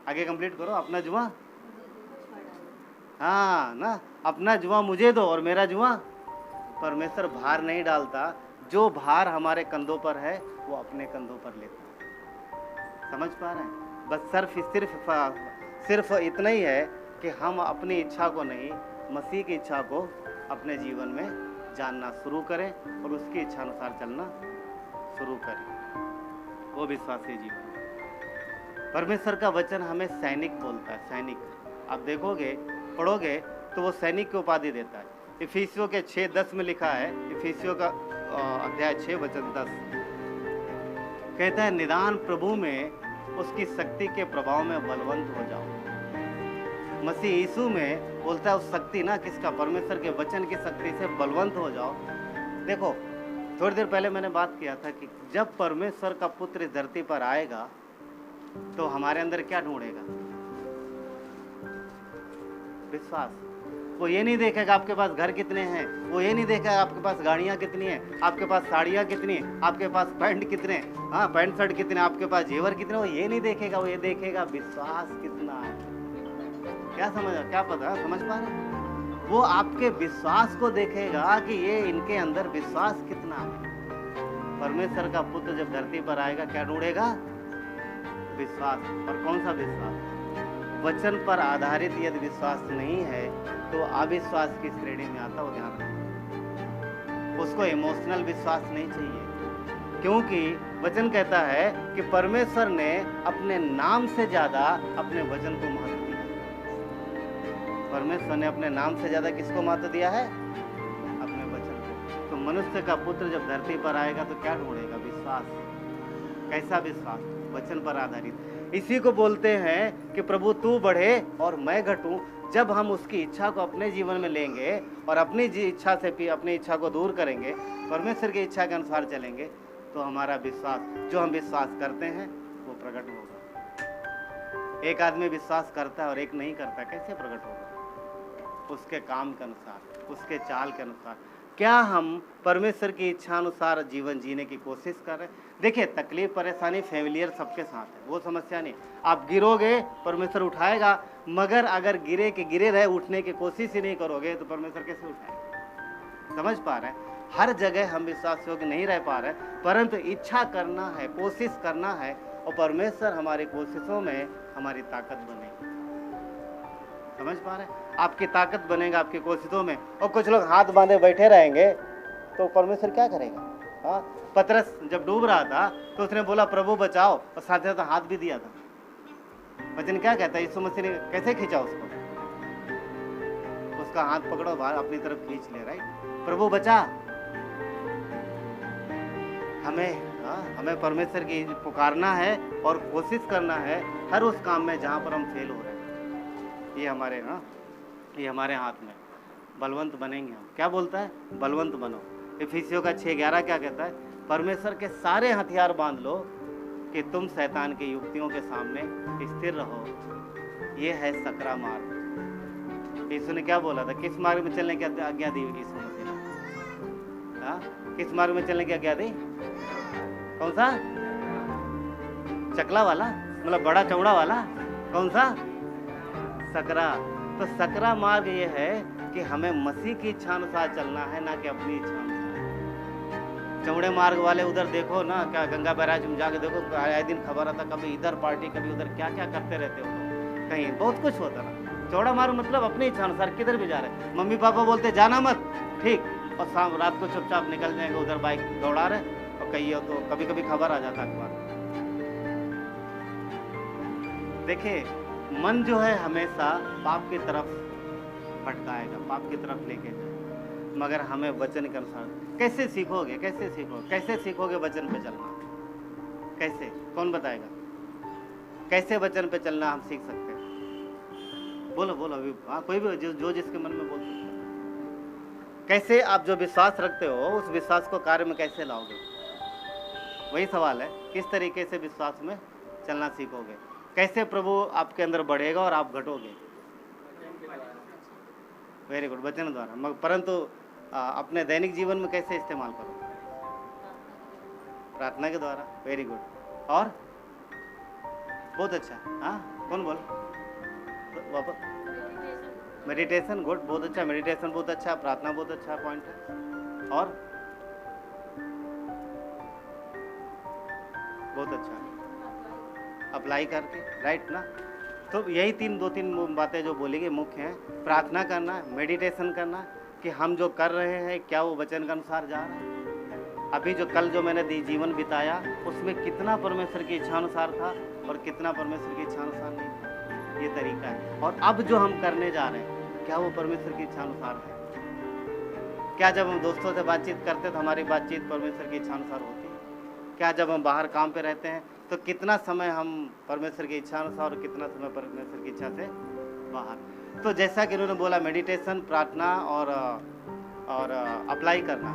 आगे कंप्लीट करो, अपना जुआ, हाँ ना, अपना जुआ मुझे दो और मेरा जुआ। परमेश्वर भार नहीं डालता, जो भार हमारे कंधों पर है वो अपने कंधों पर लेता है। समझ पा रहे हैं? बस सिर्फ इतना ही है कि हम अपनी इच्छा को नहीं, मसीह की इच्छा को अपने जीवन में जानना शुरू करें और उसकी इच्छा अनुसार चलना शुरू करें, वो विश्वासी जीवन। परमेश्वर का वचन हमें सैनिक बोलता है, सैनिक। आप देखोगे, पढ़ोगे तो वो सैनिक की उपाधि देता है। इफिसियों के 6:10 में लिखा है, इफिसियों का अध्याय 6 वचन 10 कहता है, निदान प्रभु में उसकी शक्ति के प्रभाव में बलवंत हो जाओ। मसीह यीशु में बोलता है उस शक्ति ना, किसका? परमेश्वर के वचन की शक्ति से बलवंत हो जाओ। देखो, थोड़ी देर पहले मैंने बात किया था कि जब परमेश्वर का पुत्र इस धरती पर आएगा तो हमारे अंदर क्या ढूंढेगा? विश्वास। वो ये नहीं देखेगा आपके पास घर कितने हैं, वो ये नहीं देखेगा आपके पास गाड़ियाँ कितनी हैं, आपके पास साड़ियाँ कितनी हैं, आपके पास पैंट कितने, हाँ पैंट शर्ट कितने, आपके पास जेवर कितने, वो ये नहीं देखेगा। वो ये देखेगा विश्वास कितना है। क्या समझा? क्या पता? समझ पा रहे? वो आपके विश्वास को देखेगा कि ये इनके अंदर विश्वास कितना है। परमेश्वर का पुत्र जब धरती पर आएगा क्या ढूंढेगा? विश्वास। और कौन सा विश्वास? वचन पर आधारित यदि विश्वास नहीं है तो अविश्वास की श्रेणी में आता, वो ध्यान रखो। उसको इमोशनल विश्वास नहीं चाहिए, क्योंकि वचन कहता है कि परमेश्वर ने अपने नाम से ज्यादा अपने वचन को महत्व दिया। परमेश्वर ने अपने नाम से ज्यादा किसको महत्व दिया है? अपने वचन को। तो मनुष्य का पुत्र जब धरती पर आएगा तो क्या ढूंढेगा? विश्वास। कैसा विश्वास? वचन पर आधारित। इसी को बोलते हैं कि प्रभु तू बढ़े और मैं घटूं। जब हम उसकी इच्छा को अपने जीवन में लेंगे और अपनी इच्छा से अपनी इच्छा को दूर करेंगे, परमेश्वर की इच्छा के अनुसार चलेंगे, तो हमारा विश्वास, जो हम विश्वास करते हैं, वो प्रकट होगा। एक आदमी विश्वास करता है और एक नहीं करता, कैसे प्रकट होगा? उसके काम के अनुसार, उसके चाल के अनुसार। क्या हम परमेश्वर की इच्छा अनुसार जीवन जीने की कोशिश कर रहे हैं? देखिए, तकलीफ परेशानी फेमिलियर सबके साथ है, वो समस्या नहीं। आप गिरोगे, परमेश्वर उठाएगा, मगर अगर गिरे के गिरे रहे, उठने की कोशिश ही नहीं करोगे तो परमेश्वर कैसे उठाएगा? समझ पा रहे हैं? हर जगह हम विश्वास योग्य नहीं रह पा रहे, परंतु इच्छा करना है, कोशिश करना है, और परमेश्वर हमारी कोशिशों में हमारी ताकत बनेगी। समझ पा रहे हैं? आपकी ताकत बनेगा आपकी कोशिशों में। और कुछ लोग हाथ बांधे बैठे रहेंगे तो परमेश्वर क्या करेगा? हाँ, पतरस जब डूब रहा था तो उसने बोला प्रभु बचाओ, और साथ साथ हाथ भी दिया था। वचन क्या कहता है? यीशु मसीह ने कैसे खींचा उसको? उसका हाथ पकड़ो, बाहर अपनी तरफ खींच ले, राइट? प्रभु बचा। हमें परमेश्वर की पुकारना है और कोशिश करना है हर उस काम में जहाँ पर हम फेल हो रहे हैं। ये हमारे हाथ में। बलवंत बनेंगे हम। क्या बोलता है? बलवंत बनो। इफिसियों का 6:11 क्या कहता है? परमेश्वर के सारे हथियार बांध लो कि तुम शैतान की युक्तियों के सामने स्थिर रहो। ये है सकरा मार्ग। यीशु ने क्या बोला था? किस मार्ग में चलने की आज्ञा दी यीशु मसीह ने? हाँ, किस मार्ग में चलने की आज्ञा दी? कौन सा? चकला वाला, मतलब बड़ा चौड़ा वाला? कौन सा? सकरा। तो सकरा मार्ग ये है कि हमें मसीह की इच्छा अनुसार चलना है, ना कि अपनी इच्छा अनुसार। चौड़े मार्ग वाले उधर देखो ना, क्या गंगा बैराज में जाके देखो, आए दिन खबर आता, कभी इधर पार्टी, कभी उधर, क्या क्या करते रहते हो। कहीं बहुत कुछ होता ना। चौड़ा मार्ग मतलब अपनी इच्छा अनुसार किधर भी जा रहे। मम्मी पापा बोलते जाना मत, ठीक, और शाम रात को चुपचाप निकल जाएंगे उधर बाइक दौड़ा रहे, और कहीं तो कभी कभी खबर आ जाता अखबार। देखिए, मन जो है हमेशा पाप की तरफ भटकाएगा, पाप की तरफ लेके जाएगा। मगर हमें वचन के अनुसार कैसे सीखोगे? कैसे सीखोगे वचन पे चलना? कैसे? कौन बताएगा? कैसे वचन पे चलना हम सीख सकते हैं? बोलो अभी। हाँ, कोई भी जो जिसके मन में बोल सकता है। कैसे आप जो विश्वास रखते हो उस विश्वास को कार्य में कैसे लाओगे? वही सवाल है। किस तरीके से विश्वास में चलना सीखोगे? कैसे प्रभु आपके अंदर बढ़ेगा और आप घटोगे? वेरी गुड, वचन द्वारा। परंतु अपने दैनिक जीवन में कैसे इस्तेमाल करो? प्रार्थना के द्वारा। Very good. और बहुत अच्छा। हाँ, कौन बोल? वापस। मेडिटेशन। गुड, बहुत अच्छा। मेडिटेशन बहुत अच्छा, प्रार्थना बहुत अच्छा पॉइंट है। और बहुत अच्छा, अप्लाई करके, राइट ना? तो यही दो तीन बातें जो बोलेंगे मुख्य हैं। प्रार्थना करना, मेडिटेशन करना कि हम जो कर रहे हैं क्या वो वचन के अनुसार जा रहे हैं। अभी जो कल जो मैंने जीवन बिताया उसमें कितना परमेश्वर की इच्छा अनुसार था और कितना परमेश्वर की इच्छा अनुसार नहीं था, ये तरीका है। और अब जो हम करने जा रहे हैं क्या वो परमेश्वर की इच्छा अनुसार है? क्या जब हम दोस्तों से बातचीत करते तो हमारी बातचीत परमेश्वर की इच्छा अनुसार होती है? क्या जब हम बाहर काम पे रहते हैं तो कितना समय हम परमेश्वर की इच्छा अनुसार और कितना समय परमेश्वर की इच्छा से बाहर? तो जैसा कि उन्होंने बोला, मेडिटेशन, प्रार्थना और अप्लाई करना,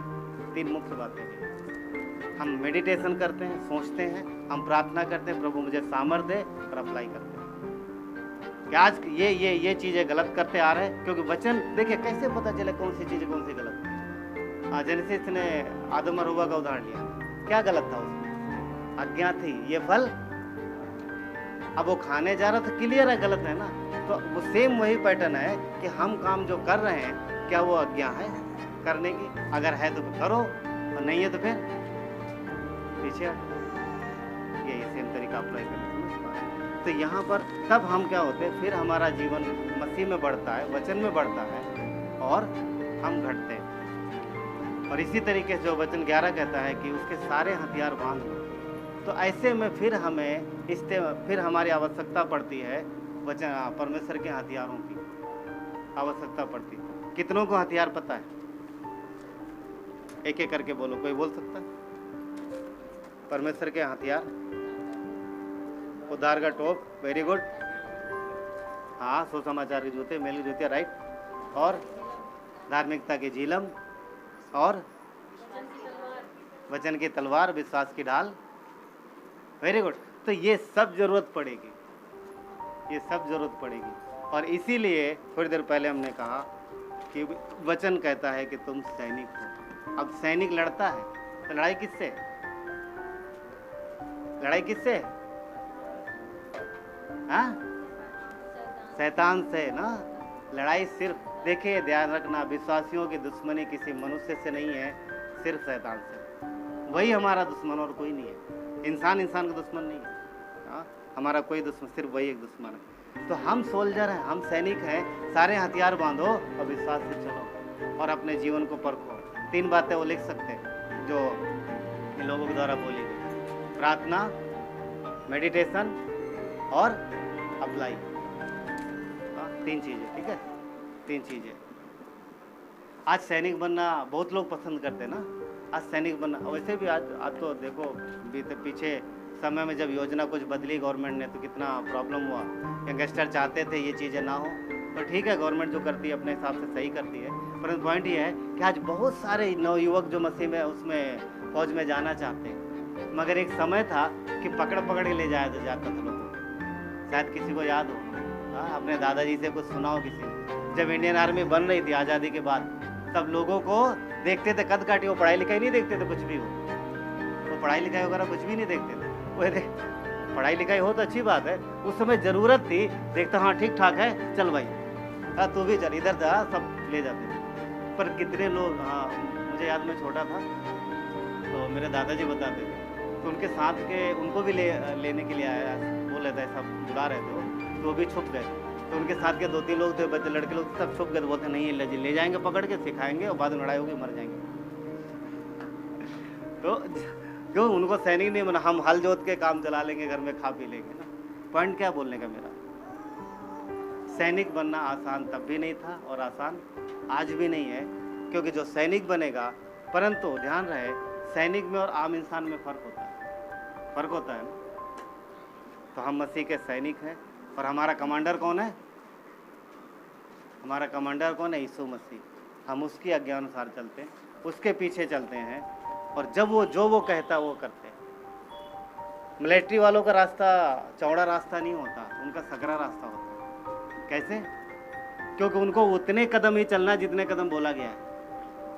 तीन मुख्य बातें हैं। हम मेडिटेशन करते हैं, सोचते हैं, हम प्रार्थना करते हैं, प्रभु मुझे सामर्थ्य दे, और अप्लाई करते हैं कि आज ये चीज़ें गलत करते आ रहे हैं। क्योंकि वचन देखिए कैसे पता चले कौन सी चीज़ कौन सी गलत है। जेनेसिस ने आदम और हव्वा का उदाहरण लिया, क्या गलत था उसमें? आज्ञा थी, ये फल। अब वो खाने जा रहा था, क्लियर है गलत है ना? तो वो सेम वही पैटर्न है कि हम काम जो कर रहे हैं क्या वो आज्ञा है करने की? अगर है तो करो, और नहीं है तो फिर पीछे हटो। ये सेम तरीका अप्लाई करना। तो यहाँ पर तब हम क्या होते हैं, फिर हमारा जीवन मसीह में बढ़ता है, वचन में बढ़ता है और हम घटते हैं। और इसी तरीके से जो वचन 11 कहता है कि उसके सारे हथियार बांध लो। तो ऐसे में फिर हमारी आवश्यकता पड़ती है वचन परमेश्वर के हथियारों की आवश्यकता पड़ती है। कितनों को हथियार पता है? एक एक करके बोलो, कोई बोल सकता है? परमेश्वर के हथियार, उद्धार का टोप, वेरी गुड। हाँ, सुसमाचार की जूते, मेल की जूते, राइट। और धार्मिकता की झीलम, और वचन की तलवार, विश्वास की ढाल, वेरी गुड। तो ये सब जरूरत पड़ेगी, ये सब जरूरत पड़ेगी। और इसीलिए थोड़ी देर पहले हमने कहा कि वचन कहता है कि तुम सैनिक हो। अब सैनिक लड़ता है तो लड़ाई किससे? लड़ाई किससे? हाँ, शैतान से ना। लड़ाई सिर्फ, देखिए ध्यान रखना, विश्वासियों की दुश्मनी किसी मनुष्य से नहीं है, सिर्फ शैतान से। वही हमारा दुश्मन और कोई नहीं है। इंसान का दुश्मन नहीं है। हाँ, हमारा कोई दुश्मन, सिर्फ वही एक दुश्मन है। तो हम सोल्जर हैं, हम सैनिक हैं। सारे हथियार बांधो और विश्वास से चलो और अपने जीवन को परखो। तीन बातें वो लिख सकते हैं जो इन लोगों के द्वारा बोली गई: प्रार्थना, मेडिटेशन और अप्लाई। हाँ, 3 चीज़ें, ठीक है, 3 चीज़ें। आज सैनिक बनना बहुत लोग पसंद करते हैं ना, आज सैनिक बनना। वैसे भी आज तो देखो बीते पीछे समय में जब योजना कुछ बदली गवर्नमेंट ने तो कितना प्रॉब्लम हुआ। यंगस्टर चाहते थे ये चीज़ें ना हो, तो ठीक है गवर्नमेंट जो करती है अपने हिसाब से सही करती है। परंतु पॉइंट ये है कि आज बहुत सारे नवयुवक जो मसीह में उसमें फौज में जाना चाहते हैं, मगर एक समय था कि पकड़ के ले जाया जाता था लोगों को। शायद किसी को याद हो, हाँ, अपने दादाजी से कुछ सुना हो किसी ने, जब इंडियन आर्मी बन रही थी आज़ादी के बाद, तब लोगों को देखते थे कद काटी, वो पढ़ाई लिखाई नहीं देखते थे कुछ भी, वो पढ़ाई लिखाई वगैरह कुछ भी नहीं देखते थे। वो पढ़ाई लिखाई हो तो अच्छी बात है, उस समय ज़रूरत थी, देखता हाँ ठीक ठाक है, चल भाई हाँ तू भी चल इधर जा, सब ले जाते थे। पर कितने लोग, हाँ मुझे याद, मैं छोटा था तो मेरे दादाजी बताते थे, तो उनके साथ के उनको भी लेने के लिए आया, बोल लेता है सब बुला रहे थे वो, तो वो भी छुप गए। तो उनके साथ के 2-3 लोग थे, बच्चे लड़के लोग सब छुप गए, तो बोलते नहीं ले जाएंगे पकड़ के, सिखाएंगे और बाद में लड़ाई होगी मर जाएंगे। तो क्यों उनको सैनिक नहीं बना, हम हल जोत के काम चला लेंगे, घर में खा पी लेंगे ना। पॉइंट क्या बोलने का मेरा, सैनिक बनना आसान तब भी नहीं था और आसान आज भी नहीं है, क्योंकि जो सैनिक बनेगा, परंतु ध्यान रहे सैनिक में और आम इंसान में फ़र्क होता है ना। तो हम मसीह के सैनिक हैं और हमारा कमांडर कौन है? हमारा कमांडर कौन है? यीशु मसीह। हम उसकी आज्ञा अनुसार चलते हैं, उसके पीछे चलते हैं, और जब वो जो वो कहता है वो करते हैं। मिलिट्री वालों का रास्ता चौड़ा रास्ता नहीं होता, उनका सकरा रास्ता होता है। कैसे? क्योंकि उनको उतने कदम ही चलना जितने कदम बोला गया है,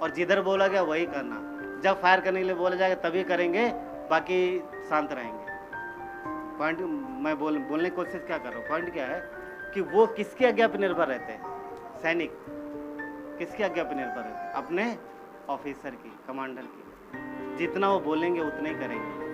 और जिधर बोला गया वही करना। जब फायर करने के लिए बोला जाएगा तभी करेंगे, बाकी शांत रहेंगे। पॉइंट मैं बोलने की कोशिश क्या कर रहा हूँ, पॉइंट क्या है कि वो किसकी आज्ञा पर निर्भर रहते हैं? सैनिक किसकी आज्ञा पर निर्भर रहते हैं? अपने ऑफिसर की, कमांडर की। जितना वो बोलेंगे उतना ही करेंगे।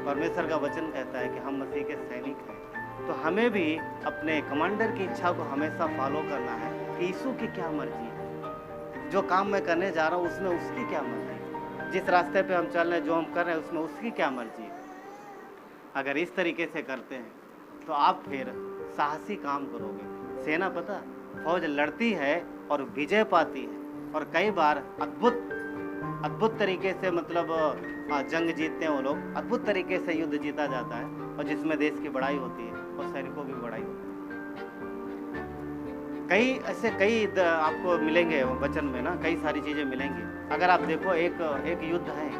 परमेश्वर का वचन कहता है कि हम मसीह के सैनिक हैं, तो हमें भी अपने कमांडर की इच्छा को हमेशा फॉलो करना है कि यीशु की क्या मर्जी है, जो काम मैं करने जा रहा हूँ उसमें उसकी क्या मर्जी है, जिस रास्ते पे हम चल रहे हैं, जो हम कर रहे हैं उसमें उसकी क्या मर्जी है। अगर इस तरीके से करते हैं तो आप फिर साहसी काम करोगे। सेना पता फौज लड़ती है और विजय पाती है, और कई बार अद्भुत तरीके से मतलब जंग जीतते हैं वो लोग, अद्भुत तरीके से युद्ध जीता जाता है, और जिसमें देश की बड़ाई होती है और सैनिकों की बड़ाई होती है। कई आपको मिलेंगे वचन में ना, कई सारी चीज़ें मिलेंगी। अगर आप देखो एक युद्ध है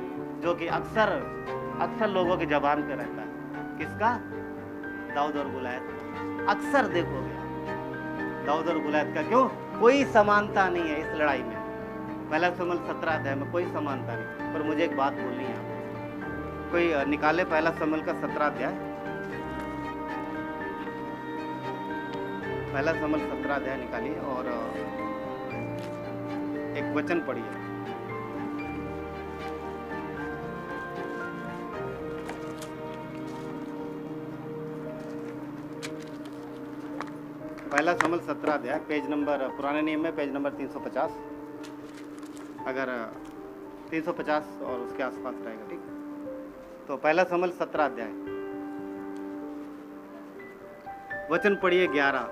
जो कि अक्सर लोगों की जबान पे रहता है, किसका? दाऊद और गुलायत। अक्सर देखोगे दाऊद और गुलायत का। क्यों? कोई समानता नहीं है इस लड़ाई में। पहला शमूएल 17 अध्याय में कोई समानता नहीं। पर मुझे एक बात बोलनी है आपको, कोई निकाले पहला शमूएल का 17 अध्याय, पहला शमूएल 17 अध्याय निकालिए और एक वचन पढ़िए। पहला शमूएल 17 अध्याय, पेज नंबर, पुराने नियम में पेज नंबर 350, अगर 350 और उसके आसपास रहेगा, ठीक। तो पहला शमूएल 17 अध्याय, वचन पढ़िए 11।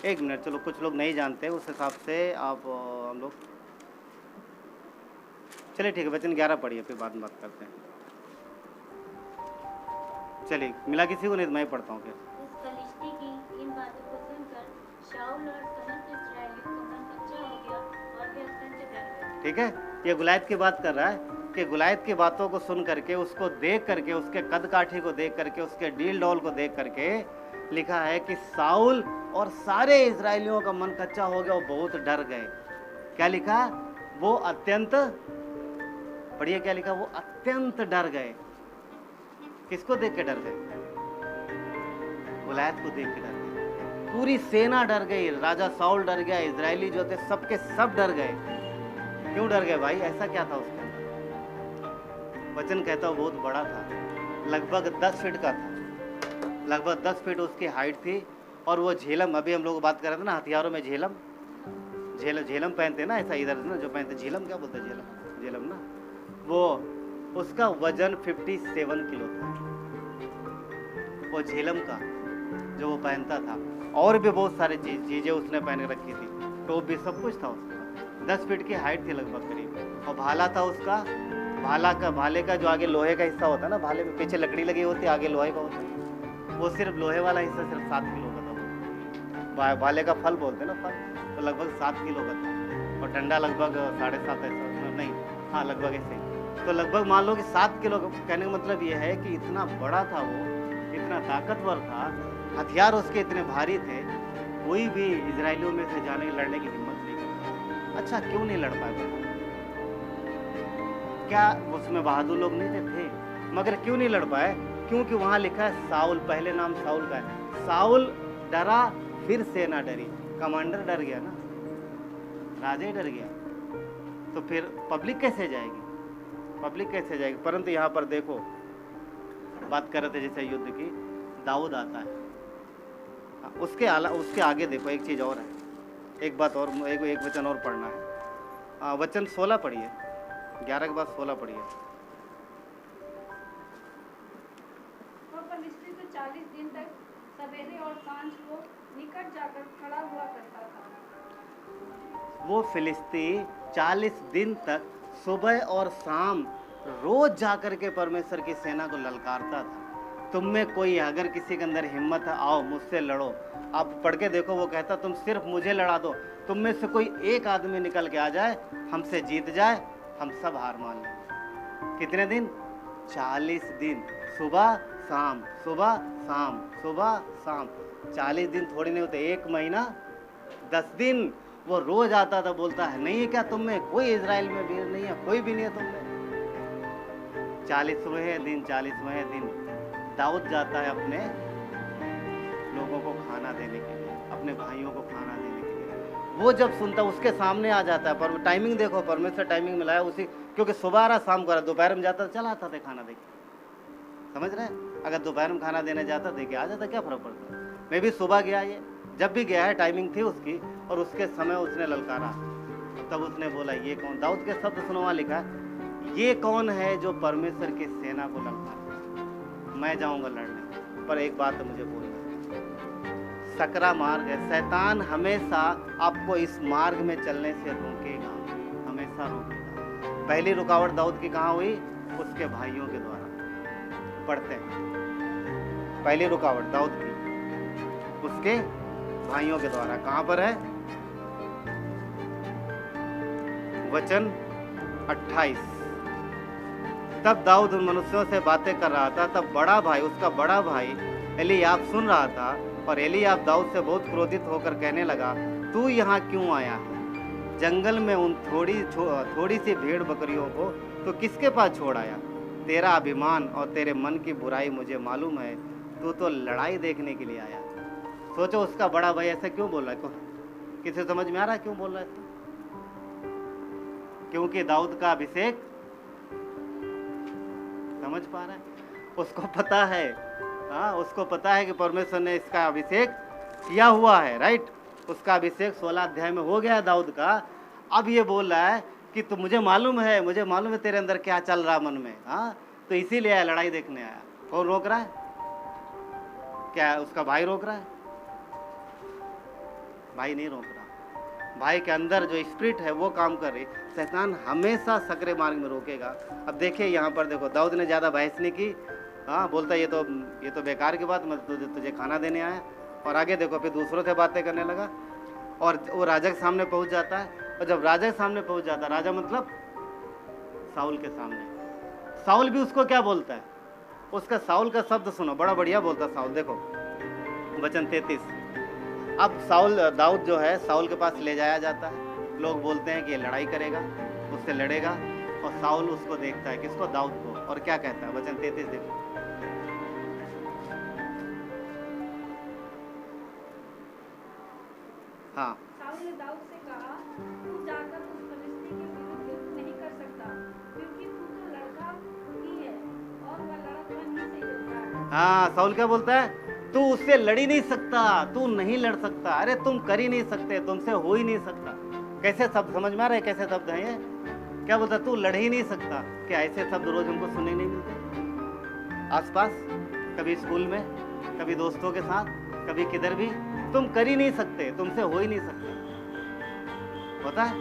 एक मिनट, चलो कुछ लोग नहीं जानते, उस हिसाब से आप हम लोग चलिए ठीक है, वचन 11 पढ़िए, फिर बाद में बात करते हैं। चलिए, मिला किसी को? नहीं तो मैं पढ़ता हूँ फिर। इस फलिश्ती की इन बातों को सुनकर शाऊल और समस्त इस्राएलियों का मन कच्चा हो गया और वे अत्यंत डर गए। ठीक है, ये गुलायत की बात कर रहा है कि गुलायत की बातों को सुन करके, उसको देख करके, उसके कद काठी को देख करके, उसके डील डॉल को देख करके लिखा है कि साउल और सारे इस्राएलियों का मन कच्चा हो गया और बहुत डर गए। क्या लिखा? वो अत्यंत, पढ़िए क्या लिखा? वो अत्यंत डर गए। किसको देख के डर गए? गुलायत को देख के डर गए। पूरी सेना डर गई, राजा साउल डर गया, इजरायली जो थे सबके सब डर गए। क्यों डर गए भाई? ऐसा क्या था उसके अंदर? वचन कहता वो बहुत बड़ा था, लगभग 10 फीट का था, लगभग 10 फीट उसकी हाइट थी। और वो झेलम, अभी हम लोग बात कर रहे थे ना हथियारों में, झेलम पहनते ना, ऐसा इधर ना जो पहनते, झेलम क्या बोलते हैं? झेलम ना, वो उसका वजन 57 किलो था। वो झेलम का जो वो पहनता था, और भी बहुत सारी चीज़ें उसने पहन रखी थी, टोप भी सब कुछ था उसका। 10 फीट की हाइट थी लगभग करीब। और भाला था उसका, भाले का जो आगे लोहे का हिस्सा होता है ना, भाले में पीछे लकड़ी लगी होती है, आगे लोहे का होता है, वो सिर्फ लोहे वाला हिस्सा सिर्फ 7 किलो का था। भाले का फल बोलते हैं ना, फल, तो लगभग 7 किलो का था। और डंडा लगभग 7.5 ऐसा, नहीं हाँ लगभग ऐसे ही। तो लगभग मान लो कि 7 किलो का। कहने का मतलब ये है कि इतना बड़ा था वो, इतना ताकतवर था, हथियार उसके इतने भारी थे, कोई भी इजरायलियों में से जाने लड़ने की हिम्मत नहीं करता। अच्छा क्यों नहीं लड़ पाए? क्या उसमें बहादुर लोग नहीं थे? मगर क्यों नहीं लड़ पाए? क्योंकि वहां लिखा है साउल, पहले नाम साउल का है। साउल डरा, फिर सेना डरी। कमांडर डर गया ना, राजा ही डर गया, तो फिर पब्लिक कैसे जाएगी? पब्लिक कैसे जाएगी? परंतु यहाँ पर देखो, बात कर रहे थे जैसे युद्ध की, दाऊद आता है। उसके आगे देखो एक चीज और है, एक बात और, एक वचन और पढ़ना है। वचन 16 पढ़िए, 11 के बाद 16 पढ़िए। वह फलिस्ती तो 40 दिन तक सवेरे और सांझ को निकट जाकर खड़ा हुआ करता था। वो फिलिस्ती 40 दिन तक सुबह और शाम रोज जाकर के परमेश्वर की सेना को ललकारता था। तुम में कोई अगर किसी के अंदर हिम्मत है, आओ मुझसे लड़ो। आप पढ़ के देखो, वो कहता तुम सिर्फ मुझे लड़ा दो, तुम में से कोई एक आदमी निकल के आ जाए, हमसे जीत जाए, हम सब हार मान लेंगे। कितने दिन? 40 दिन, सुबह शाम, सुबह शाम, सुबह शाम। 40 दिन थोड़ी नहीं होते, 1 महीना 10 दिन वो रोज आता था। बोलता है नहीं है क्या तुम में कोई इजराइल में वीर नहीं है? कोई भी नहीं है तुम में। 40वें दिन, 40वें दिन दाऊद जाता है अपने लोगों को खाना देने के लिए, अपने भाइयों को खाना देने के लिए। वो जब सुनता, उसके सामने आ जाता है। पर टाइमिंग देखो, परमेश्वर टाइमिंग मिलाया उसी, क्योंकि सुबह आ रहा, शाम को आ रहा, दोपहर में जाता चला आता था खाना देके। समझ रहे हैं? अगर दोपहर में खाना देने जाता, देके आ जाता, क्या फर्क पड़ता? मैं भी सुबह गया, ये जब भी गया है टाइमिंग थी उसकी, और उसके समय उसने ललकारा। तब उसने बोला ये कौन? दाऊद के शब्द सुनो, वहाँ लिखा है ये कौन है जो परमेश्वर की सेना को ललकारा? मैं जाऊंगा लड़ने, पर एक बात मुझे बोलना, सकरा मार्ग है। शैतान हमेशा आपको इस मार्ग में चलने से रोकेगा, हमेशा रोकेगा। पहली रुकावट दाऊद की कहाँ हुई? उसके भाइयों के द्वारा। पढ़ते हैं, पहली रुकावट दाऊद की उसके भाइयों के द्वारा। कहाँ पर है? वचन 28। तब दाऊद उन मनुष्यों से बातें कर रहा था, तब बड़ा भाई, उसका बड़ा भाई एलीयाब सुन रहा था। और एलीयाब दाऊद से बहुत क्रोधित होकर कहने लगा, तू यहाँ क्यों आया है? जंगल में उन थोड़ी सी भेड़ बकरियों को तो किसके पास छोड़ आया? तेरा अभिमान और तेरे मन की बुराई मुझे मालूम है, तू तो लड़ाई देखने के लिए आया। सोचो, उसका बड़ा भाई ऐसा क्यों बोल रहा है? किसे समझ में आ रहा है क्यों बोल रहा है? क्योंकि दाऊद का अभिषेक, समझ पा रहा है? उसको पता है, हाँ उसको पता है कि परमेश्वर ने इसका अभिषेक किया हुआ है, राइट? उसका अभिषेक 16 अध्याय में हो गया है दाऊद का। अब ये बोल रहा है कि तो मुझे मालूम है तेरे अंदर क्या चल रहा मन में, हाँ तो इसीलिए आया, लड़ाई देखने आया। कौन रोक रहा है? क्या उसका भाई रोक रहा है? भाई नहीं रोक रहा। भाई के अंदर जो स्पिरिट है वो काम कर रही। शैतान हमेशा सकरे मार्ग में रोकेगा। अब देखिए यहाँ पर देखो, दाऊद ने ज़्यादा बहस नहीं की, हाँ बोलता ये तो बेकार की बात, मैं तुझे खाना देने आया। और आगे देखो, फिर दूसरों से बातें करने लगा और वो राजा के सामने पहुँच जाता है। और जब राजा के सामने पहुँच जाता है, राजा मतलब साउल के सामने, साउल भी उसको क्या बोलता है? उसका साउल का शब्द सुनो, बड़ा बढ़िया बोलता साउल। देखो वचन 33। अब दाऊद जो है साउल के पास ले जाया जाता है। लोग बोलते हैं कि ये लड़ाई करेगा, उससे लड़ेगा। और साउल उसको देखता है, किसको? दाऊद को। और क्या कहता है? वचन 33 देखो। हाँ, साउल ने दाऊद से कहा, तू जाकर उस फलिस्ती के विरुद्ध युद्ध नहीं कर सकता, क्योंकि तू तो लड़का ही है और वह लड़कपन ही से योद्धा है। हाँ, साउल क्या बोलता है? तू उससे लड़ ही नहीं सकता, तू नहीं लड़ सकता। अरे तुम कर ही नहीं सकते, तुमसे हो ही नहीं सकता। कैसे शब्द समझ में आ रहे? कैसे शब्द हैं ये? क्या बोलता, तू लड़ ही नहीं सकता। क्या ऐसे शब्द रोज हमको सुनने नहीं मिलते आसपास? कभी स्कूल में, कभी दोस्तों के साथ, कभी किधर भी। तुम कर ही नहीं सकते, तुमसे हो ही नहीं सकता। होता है?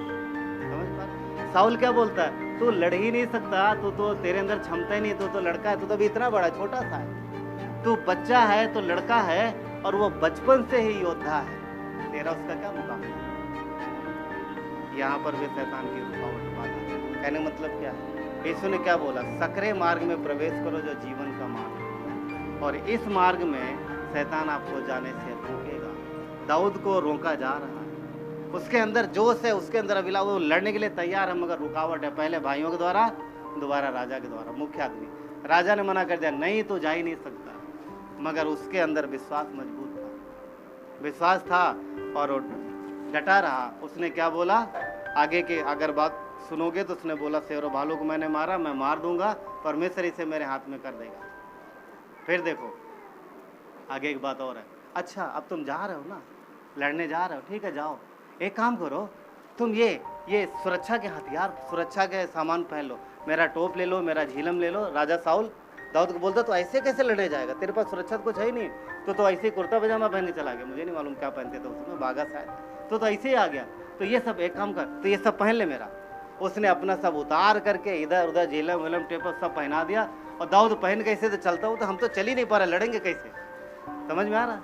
समझ पा रहे? साउल क्या बोलता है, तू लड़ ही नहीं सकता, तू तो तेरे अंदर क्षमता ही नहीं, तू तो लड़का है, तू तो अभी इतना बड़ा छोटा सा है, तू बच्चा है, तो लड़का है, और वो बचपन से ही योद्धा है, तेरा उसका क्या मुकाबला? यहाँ पर भी शैतान की रुकावट बाधा है। कहने का मतलब क्या है? यीशु ने क्या बोला, सकरे मार्ग में प्रवेश करो जो जीवन का मार्ग है, और इस मार्ग में शैतान आपको जाने से रोकेगा। दाऊद को रोका जा रहा है, उसके अंदर जोश है, उसके अंदर अभिलाष, वो लड़ने के लिए तैयार है, मगर रुकावट है, पहले भाइयों के द्वारा, दोबारा राजा के द्वारा, मुख्य आदमी। राजा ने मना कर दिया, नहीं तू जा ही नहीं सकता, मगर उसके अंदर विश्वास मजबूत था, विश्वास था और वो डटा रहा। उसने क्या बोला, आगे के अगर बात सुनोगे तो उसने बोला, शेरों भालू को मैंने मारा, मैं मार दूंगा, परमेश्वर इसे मेरे हाथ में कर देगा। फिर देखो आगे एक बात और है, अच्छा अब तुम जा रहे हो ना, लड़ने जा रहे हो, ठीक है जाओ, एक काम करो, तुम ये सुरक्षा के हथियार, सुरक्षा के सामान पहन लो, मेरा टोप ले लो, मेरा झीलम ले लो। राजा साउल दाऊद को बोलता, तो ऐसे कैसे लड़ने जाएगा, तेरे पास सुरक्षा तो कुछ है ही नहीं, तो ऐसे ही कुर्ता पजामा पहन के चला गया, मुझे नहीं मालूम क्या पहनते थे उसमें, बागा शायद, तो ऐसे ही आ गया, तो ये सब एक काम कर, तो ये सब पहन ले मेरा। उसने अपना सब उतार करके इधर उधर झीलम विलम टेप सब पहना दिया, और दाऊद पहन कैसे तो चलता हूँ, तो हम तो चल ही नहीं पा रहे, लड़ेंगे कैसे? समझ में आ रहा?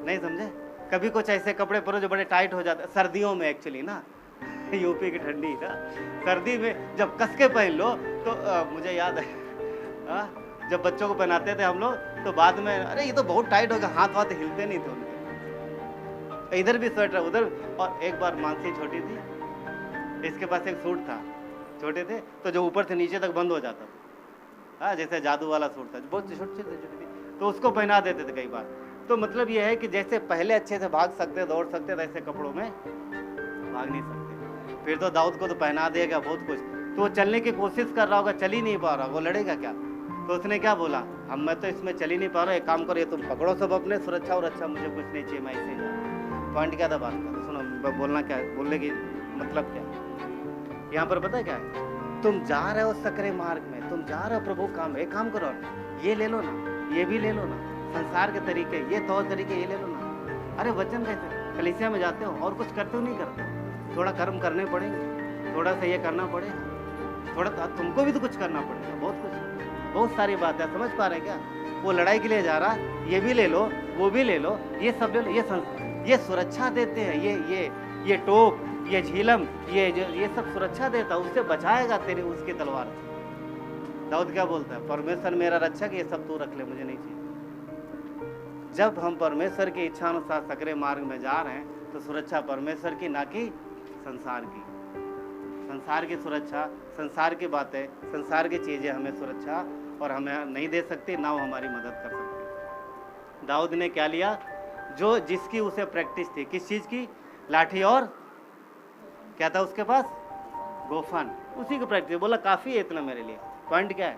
नहीं समझे? कभी कुछ ऐसे कपड़े पहनो जो बड़े टाइट हो जाते हैं, सर्दियों में एक्चुअली ना, यूपी की ठंडी ना, सर्दी में जब कस के पहन लो तो मुझे याद है जब बच्चों को पहनाते थे हम लोग, तो बाद में अरे ये तो बहुत टाइट हो गया, हाथ वाथ हिलते नहीं थे उनके, इधर भी स्वेटर उधर। और एक बार मानसी छोटी थी, इसके पास एक सूट था, छोटे थे तो जो ऊपर से नीचे तक बंद हो जाता था, जैसे जादू वाला सूट था, बहुत छोटी थी, तो उसको पहना देते थे कई बार। तो मतलब ये है कि जैसे पहले अच्छे से भाग सकते, दौड़ सकते, वैसे कपड़ों में भाग नहीं सकते। फिर तो दाऊद को तो पहना देगा बहुत कुछ, तो वो चलने की कोशिश कर रहा होगा, चल ही नहीं पा रहा, वो लड़ेगा क्या? तो उसने क्या बोला, मैं तो इसमें चल ही नहीं पा रहा, एक काम करो, ये तुम पकड़ो सब अपने, सुरक्षा और अच्छा, मुझे कुछ नहीं चाहिए, मैं ऐसे जा। पॉइंट क्या था बात का, सुनो बोलना क्या है, बोलने की मतलब क्या है यहाँ पर पता है क्या है? तुम जा रहे हो सकरे मार्ग में, तुम जा रहे हो प्रभु काम, एक काम करो, ये ले लो ना, ये भी ले लो ना, संसार के तरीके, ये तौर तरीके ये ले लो ना। अरे वचन कैसे, कलीसिया में जाते हो और कुछ करते हो नहीं करते हो, थोड़ा कर्म करने पड़ेंगे, थोड़ा सा ये करना पड़ेगा, थोड़ा तुमको भी तो कुछ करना पड़ेगा, बहुत कुछ, बहुत सारी बातें। समझ पा रहे क्या? वो लड़ाई के लिए जा रहा, ये भी ले लो, वो भी ले लो, ये सब ले लो, ये सुरक्षा देते हैं, ये टोप, ये झीलम, ये सब सुरक्षा देता, उससे बचाएगा तेरे उसकी तलवार से। दाऊद क्या बोलता है, परमेश्वर मेरा रक्षक, ये सब तू रख ले, मुझे नहीं चाहिए। जब हम परमेश्वर की इच्छा अनुसार सकरे मार्ग में जा रहे हैं, तो सुरक्षा परमेश्वर की, ना कि संसार की। संसार की सुरक्षा, संसार की बातें, संसार की चीजें हमें सुरक्षा और हमें नहीं दे सकती, ना वो हमारी मदद कर सकती। दाऊद ने क्या लिया, जो जिसकी उसे प्रैक्टिस थी, किस चीज की? लाठी और क्या था उसके पास? गोफन, उसी की प्रैक्टिस। बोला काफी है इतना मेरे लिए। पॉइंट क्या है?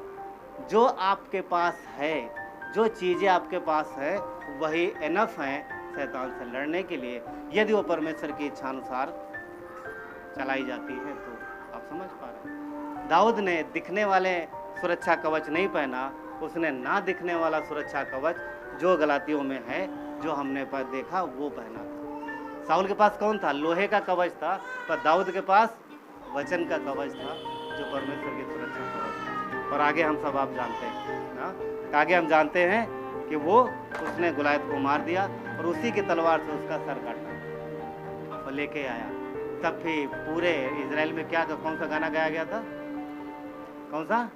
जो आपके पास है, जो चीजें आपके पास है, वही एनफ है शैतान से लड़ने के लिए, यदि वो परमेश्वर की इच्छा अनुसार चलाई जाती है तो। आप समझ पा रहे हैं? दाऊद ने दिखने वाले सुरक्षा कवच नहीं पहना, उसने ना दिखने वाला सुरक्षा कवच जो गलातियों में है, जो हमने पर देखा, वो पहना था। साउल के पास कौन था? लोहे का कवच था, पर दाऊद के पास वचन का कवच था, जो परमेश्वर की सुरक्षा कवच था। और आगे हम सब आप जानते हैं ना, आगे हम जानते हैं कि वो उसने गुलायत को मार दिया और उसी की तलवार से उसका सर काटा और लेके आया। तब फिर पूरे इजराइल में क्या, कौन सा गाना गाया गया था? कौन सा?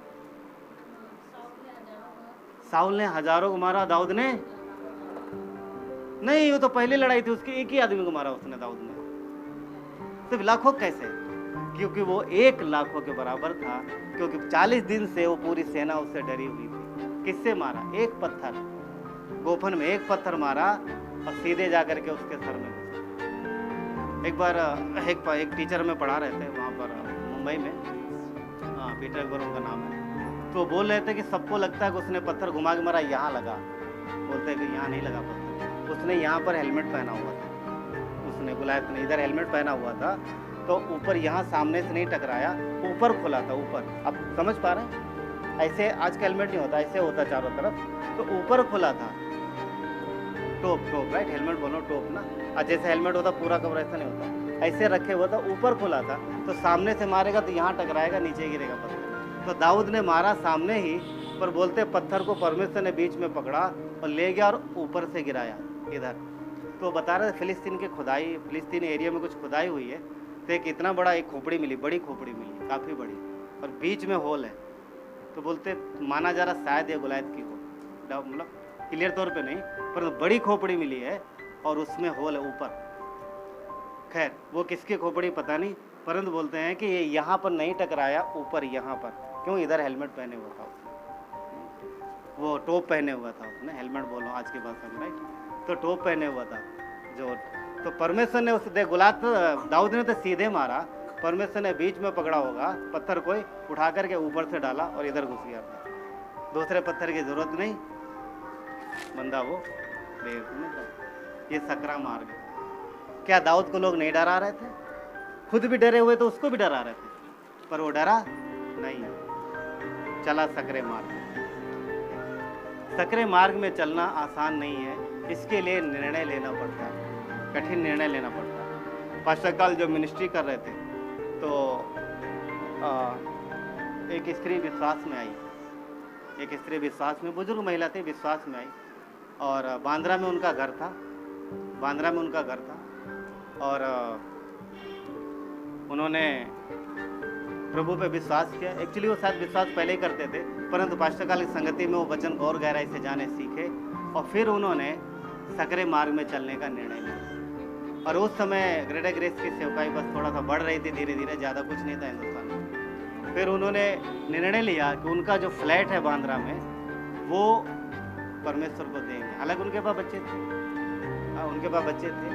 साउल ने हजारों को मारा, दाऊद ने नहीं। वो तो पहली लड़ाई थी उसकी, एक ही आदमी को मारा उसने, दाऊद ने। सिर्फ लाखों कैसे? क्योंकि वो 1 लाखों के बराबर था, क्योंकि 40 दिन से वो पूरी सेना उससे डरी हुई थी। किससे मारा? एक पत्थर, गोफन में एक पत्थर मारा और सीधे जाकर के उसके सर में घुसा। एक बार एक टीचर में पढ़ा रहे थे वहाँ पर मुंबई में, पीटरबर्ग का नाम है, तो बोल रहे थे कि सबको लगता है कि उसने पत्थर घुमा के मारा, यहाँ लगा। बोलते हैं कि यहाँ नहीं लगा पत्थर, उसने यहाँ पर हेलमेट पहना हुआ था, उसने गुलायत ने इधर हेलमेट पहना हुआ था, तो तो ऊपर यहाँ सामने से नहीं टकराया, ऊपर खुला था ऊपर। अब समझ पा रहे हैं? ऐसे आज का हेलमेट नहीं होता, ऐसे होता चारों तरफ, तो ऊपर खुला था। टोप राइट, हेलमेट बोलो टोप ना। और जैसे हेलमेट होता पूरा कवर ऐसा नहीं होता, ऐसे रखे हुआ था, ऊपर खुला था, तो सामने से मारेगा तो यहाँ टकराएगा, नीचे गिरेगा पत्थर। तो दाऊद ने मारा सामने ही, पर बोलते पत्थर को परमेश्वर ने बीच में पकड़ा और ले गया और ऊपर से गिराया इधर। तो बता रहे फिलिस्तीन के खुदाई, फिलिस्तीन एरिया में कुछ खुदाई हुई है, तो एक इतना बड़ा एक खोपड़ी मिली, बड़ी खोपड़ी मिली, काफ़ी बड़ी, और बीच में होल है। तो बोलते माना जा रहा शायद ये गुलायत की हो, मतलब क्लियर तौर पे नहीं, पर बड़ी खोपड़ी मिली है और उसमें होल है ऊपर। खैर वो किसकी खोपड़ी पता नहीं, परंतु बोलते हैं कि ये यहाँ पर नहीं टकराया, ऊपर यहाँ पर। क्यों? इधर हेलमेट पहने हुआ था उसने, वो टोप पहने हुआ था उसने, हेलमेट बोलो आज के भाषा में राइट, तो टोप पहने हुआ था जो। तो परमेश्वर ने उसे गुलात, दाऊद ने तो सीधे मारा, परमेश्वर ने बीच में पकड़ा होगा, पत्थर कोई उठा करके ऊपर से डाला और इधर घुस गया था। दूसरे पत्थर की जरूरत नहीं, बंदा वो ये सकरा मार्ग है। क्या दाऊद को लोग नहीं डरा रहे थे? खुद भी डरे हुए तो उसको भी डरा रहे थे, पर वो डरा नहीं, चला सकरे मार्ग। सकरे मार्ग में चलना आसान नहीं है, इसके लिए निर्णय लेना पड़ता है, कठिन निर्णय लेना पड़ता है। पास्टर काल जो मिनिस्ट्री कर रहे थे, तो एक स्त्री विश्वास में आई, एक स्त्री विश्वास में, बुजुर्ग महिला थी, विश्वास में आई, और बांद्रा में उनका घर था, बांद्रा में उनका घर था, और उन्होंने प्रभु पे विश्वास किया। एक्चुअली वो शायद विश्वास पहले ही करते थे, परंतु पास्टर काल की संगति में वो वचन को और गहराई से जाने सीखे, और फिर उन्होंने सकरे मार्ग में चलने का निर्णय लिया। और उस समय ग्रेटर ग्रेस की सेवकाई बस थोड़ा सा बढ़ रही थी, धीरे धीरे, ज़्यादा कुछ नहीं था हिंदुस्तान में। फिर उन्होंने निर्णय लिया कि उनका जो फ्लैट है बांद्रा में, वो परमेश्वर को देंगे। हालांकि उनके पास बच्चे थे, उनके पास बच्चे थे,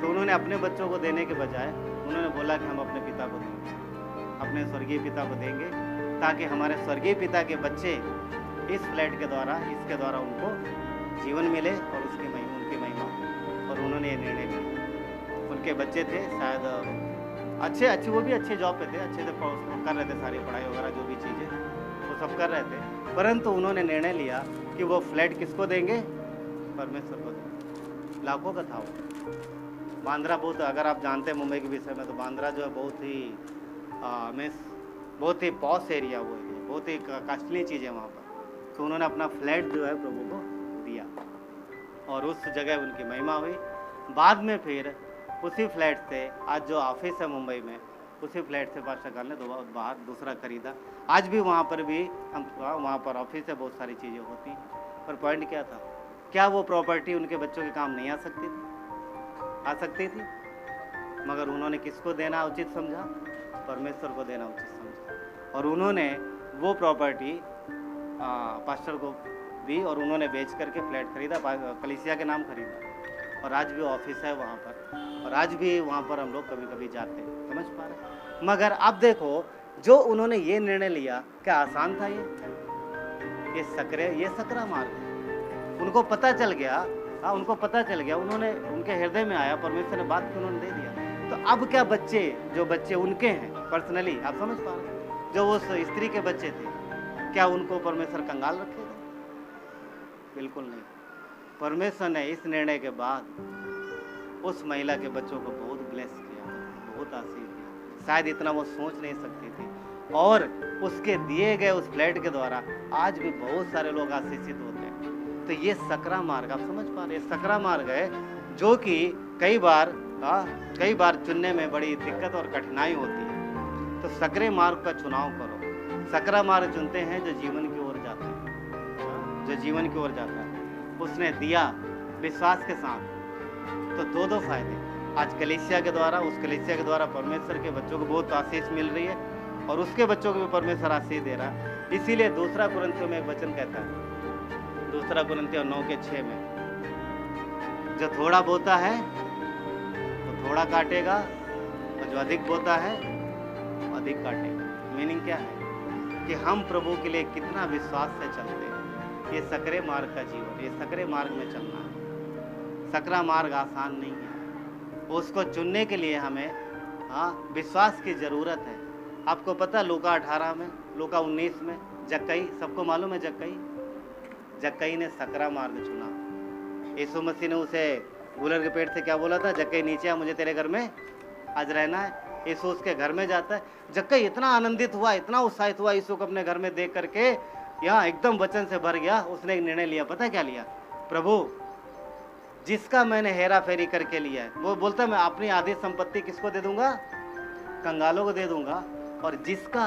तो उन्होंने अपने बच्चों को देने के बजाय उन्होंने बोला कि हम अपने पिता को देंगे, अपने स्वर्गीय पिता को देंगे, ताकि हमारे स्वर्गीय पिता के बच्चे इस फ्लैट के द्वारा, इसके द्वारा उनको जीवन मिले और उसकी उनकी महिमा। और उन्होंने ये निर्णय लिया। उनके बच्चे थे शायद अच्छे वो भी अच्छे जॉब पे थे, अच्छे से कर रहे थे, सारी पढ़ाई वगैरह जो भी चीज़ें वो सब कर रहे थे, परंतु उन्होंने निर्णय लिया कि वो फ्लैट किसको देंगे? परमेश्वर को देंगे। लाखों का था वो। बांद्रा बहुत, अगर आप जानते हैं मुंबई के विषय में, तो बांद्रा जो है बहुत ही बहुत ही पॉश एरिया, वो है बहुत ही कॉस्टली चीज़ है वहाँ पर। तो उन्होंने अपना फ्लैट जो है प्रभु को दिया, और उस जगह उनकी महिमा हुई। बाद में फिर उसी फ्लैट से, आज जो ऑफिस है मुंबई में, उसी फ्लैट से पास्टर काल ने बाहर दूसरा खरीदा। आज भी वहाँ पर भी हम, वहाँ पर ऑफिस है, बहुत सारी चीज़ें होती हैं, पर पॉइंट क्या था? क्या वो प्रॉपर्टी उनके बच्चों के काम नहीं आ सकती थी? आ सकती थी, मगर उन्होंने किसको देना उचित समझा? परमेश्वर को देना उचित समझा, और उन्होंने वो प्रॉपर्टी पास्टर को दी, और उन्होंने बेच करके फ्लैट खरीदा, कलीसिया के नाम खरीदा, और आज भी ऑफिस है वहाँ पर, और आज भी वहाँ पर हम लोग कभी कभी जाते हैं। समझ पा रहे? मगर अब देखो, जो उन्होंने ये निर्णय लिया, क्या आसान था? ये सकरा मार्ग है। उनको पता चल गया, उनको पता चल गया, उन्होंने, उनके हृदय में आया, परमेश्वर ने बात की, उन्होंने दे दिया। तो अब क्या जो बच्चे उनके हैं पर्सनली, आप समझ पा रहे हैं, जो उस स्त्री के बच्चे थे, क्या उनको परमेश्वर कंगाल रखेगा? बिल्कुल नहीं। परमेश्वर ने इस निर्णय के बाद उस महिला के बच्चों को बहुत ब्लेस किया, बहुत आशीष दिया, शायद इतना वो सोच नहीं सकती थी। और उसके दिए गए उस फ्लैट के द्वारा आज भी बहुत सारे लोग आशीषित होते हैं। तो ये सकरा मार्ग, आप समझ पा रहे हैं, सकरा मार्ग है, जो कि कई बार चुनने में बड़ी दिक्कत और कठिनाई होती है। तो सकरे मार्ग का चुनाव करो। सकरा मार्ग चुनते हैं जो जीवन की ओर जाता है, जो जीवन की ओर जाता है। उसने दिया विश्वास के साथ, तो दो फायदे। आज कलीसिया के द्वारा, उस कलीसिया के द्वारा परमेश्वर के बच्चों को बहुत आशीष मिल रही है, और उसके बच्चों को भी परमेश्वर आशीष दे रहा है। इसीलिए 2 कुरिन्थियों में एक वचन कहता है, 2 कुरिन्थियों 9:6 में, जो थोड़ा बोता है तो थोड़ा काटेगा, और जो अधिक बोता है वो अधिक काटेगा। मीनिंग क्या है? कि हम प्रभु के लिए कितना विश्वास से चलते हैं। ये सकरे मार्ग का जीवन, ये सकरे मार्ग में चलना है। सकरा मार्ग आसान नहीं है, उसको चुनने के लिए हमें हाँ, विश्वास की ज़रूरत है। आपको पता है लूका 18 में, लूका 19 में जक्कई, सबको मालूम है जक्कई ने सकरा मार्ग चुना। यीशु मसीह ने उसे गूलर के पेट से क्या बोला था? जक्कई नीचे आ, मुझे तेरे घर में आज रहना है। यीशु उसके घर में जाता है। जक्कई इतना आनंदित हुआ, इतना उत्साहित हुआ यीशु को अपने घर में देख करके, यहाँ एकदम वचन से भर गया। उसने एक निर्णय लिया, पता है क्या लिया? प्रभु, जिसका मैंने हेरा फेरी करके लिया है, वो बोलता मैं अपनी आधी संपत्ति किसको दे दूंगा? कंगालों को दे दूंगा। और जिसका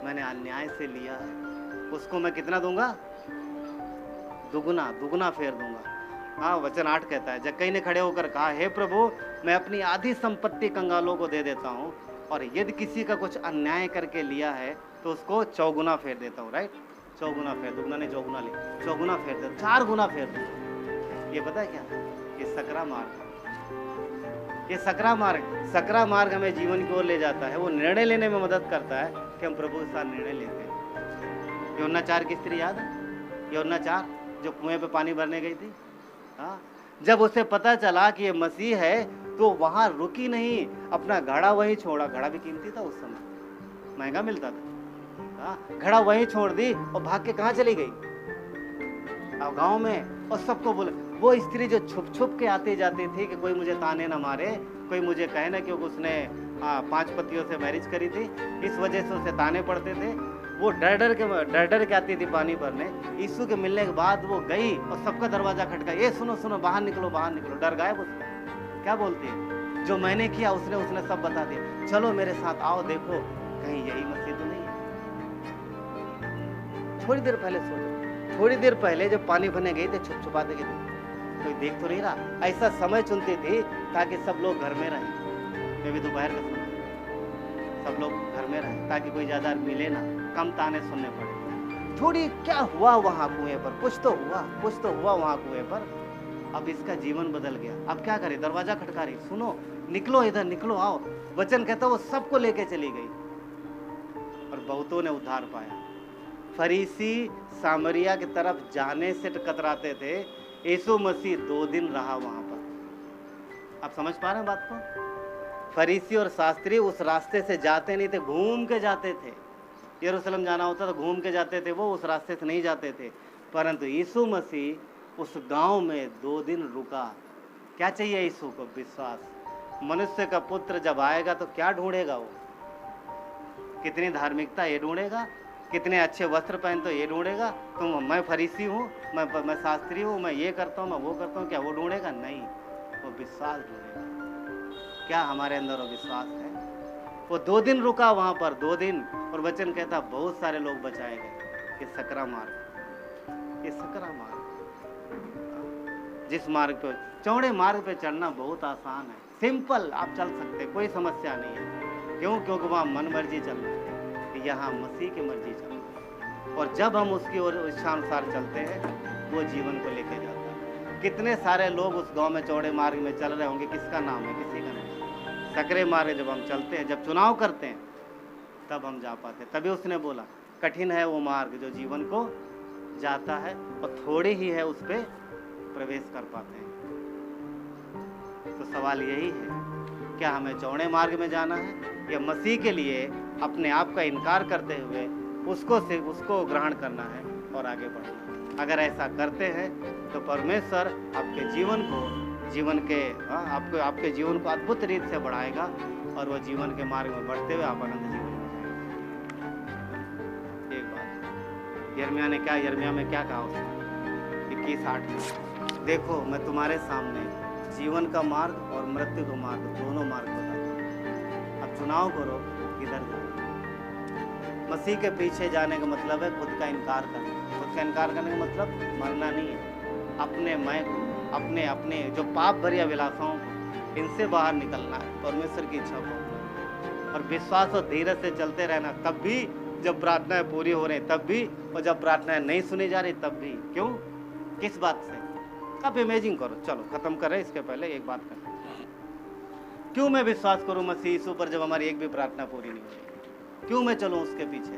मैंने अन्याय से लिया है उसको मैं कितना दूंगा? दुगुना दुगुना फेर दूंगा। हाँ, वचन 8 कहता है, जक्कई ने खड़े होकर कहा, हे प्रभु, मैं अपनी आधी संपत्ति कंगालों को दे देता हूँ, और यदि किसी का कुछ अन्याय करके लिया है तो उसको चौगुना फेर देता हूँ। राइट, चौगुना फेर, दुगुना ने चौगुना ले, चौगुना फेर दे, 4 गुना फेर दे। ये पता है क्या? ये सकरा मार्ग, ये सकरा मार्ग हमें जीवन की ओर ले जाता है। वो निर्णय लेने में मदद करता है कि हम प्रभु के साथ निर्णय लेते हैं। यूहन्ना 4 की स्त्री याद है? यूहन्ना 4 जो कुएं पे पानी भरने गई थी। हाँ, जब उसे पता चला कि ये मसीह है तो वहां रुकी नहीं, अपना घड़ा वहीं छोड़ा। घड़ा भी कीमती था उस समय, महंगा मिलता था। हाँ, घड़ा वहीं छोड़ दी और भाग के कहाँ चली गई? गांव में। और सबको बोले, वो स्त्री जो छुप छुप के आती जाती थी कि कोई मुझे ताने ना मारे, कोई मुझे कहे ना, क्योंकि उसने 5 पतियों से मैरिज करी थी, इस वजह से उसे ताने पड़ते थे। वो डर डर के आती थी पानी भरने। यीशु के मिलने के बाद वो गई और सबका दरवाजा खटका, ये सुनो सुनो, बाहर निकलो बाहर निकलो। डर गायब उसका। क्या बोलती है? जो मैंने किया उसने सब बता दिया। चलो मेरे साथ आओ, देखो कहीं यही मसीह तो नहीं है। थोड़ी देर पहले सोचो, थोड़ी देर पहले जब पानी भरने गई थे, छुप छुपाते गए थे, कोई देख तो नहीं रहा। ऐसा समय चुनती थी ताकि सब लोग घर में रहें। मैं भी दोपहर का समय, सब लोग घर में रहें ताकि कोई ज्यादा मिले ना, कम ताने सुनने पड़े। थोड़ी क्या हुआ वहां कुएं पर? कुछ तो हुआ वहां कुएं पर। अब इसका जीवन बदल गया। अब क्या करे? दरवाजा खटका रही, सुनो, निकलो इधर, निकलो, आओ। वचन कहता वो सबको लेके चली गई और बहुतों ने उद्धार पाया। फरीसी सामरिया की तरफ जाने से कतराते थे। यीशु मसीह 2 दिन रहा वहां पर। आप समझ पा रहे हैं बात को? फरीसी और शास्त्री उस रास्ते से जाते नहीं थे, घूम के जाते थे। यरूशलेम जाना होता तो घूम के जाते थे, वो उस रास्ते से नहीं जाते थे। परंतु यीशु मसीह उस गांव में 2 दिन रुका। क्या चाहिए यीशु को? विश्वास। मनुष्य का पुत्र जब आएगा तो क्या ढूंढेगा वो? कितनी धार्मिकता ये ढूंढेगा, कितने अच्छे वस्त्र पहनते हो ये ढूंढेगा। तुम, मैं फरीसी हूँ, मैं शास्त्री हूँ, मैं ये करता हूँ, मैं वो करता हूँ, क्या वो ढूंढेगा? नहीं, वो विश्वास ढूंढेगा। क्या हमारे अंदर वो विश्वास है? वो 2 दिन रुका वहां पर, 2 दिन। और वचन कहता बहुत सारे लोग बचाए गए। ये सकरा मार्ग, ये सकरा मार्ग, जिस मार्ग पे, चौड़े मार्ग पे चढ़ना बहुत आसान है, सिंपल, आप चल सकते, कोई समस्या नहीं है। क्यों? क्योंकि वहाँ मन मर्जी चलना है, यहाँ मसीह की मर्जी चलना है। और जब हम उसकी ओर इच्छानुसार चलते हैं, वो जीवन को लेके जाता है। कितने सारे लोग उस गांव में चौड़े मार्ग में चल रहे होंगे, किसका नाम है? किसी का नहीं। सकरे मार्ग जब हम चलते हैं, जब चुनाव करते हैं, तब हम जा पाते। तभी उसने बोला कठिन है वो मार्ग जो जीवन को जाता है, और थोड़े ही है उस पर प्रवेश कर पाते हैं। तो सवाल यही है, क्या हमें चौड़े मार्ग में जाना है, या मसीह के लिए अपने आप का इनकार करते हुए उसको ग्रहण करना है और आगे बढ़ना? अगर ऐसा करते हैं तो परमेश्वर आपके जीवन को अद्भुत रीत से बढ़ाएगा, और वह जीवन के मार्ग में बढ़ते हुए आप आनंद जीवन में जाएंगे। एक बात यिर्मयाह में क्या कहा उसने? 21:8 में, देखो मैं तुम्हारे सामने जीवन का मार्ग और मृत्यु का मार्ग, दोनों मार्ग बताता हूँ। अब चुनाव करो, किधर जाओ। मसीह के पीछे जाने का मतलब है खुद का इनकार करना। खुद का इनकार करने का मतलब मरना नहीं है, अपने मैं को, अपने जो पाप भरी अभिलाषाओं को, इनसे बाहर निकलना है, परमेश्वर की इच्छा को, और विश्वास और धीरज से चलते रहना। तब भी जब प्रार्थनाएं पूरी हो रही तब भी, और जब प्रार्थनाएं नहीं सुनी जा रही तब भी। क्यों? किस बात से? आप इमेजिन करो। चलो खत्म करें, इसके पहले एक बात करें। क्यों मैं विश्वास करूं मसीह यीशु पर जब हमारी एक भी प्रार्थना पूरी नहीं हो रही? क्यों मैं चलूं उसके पीछे?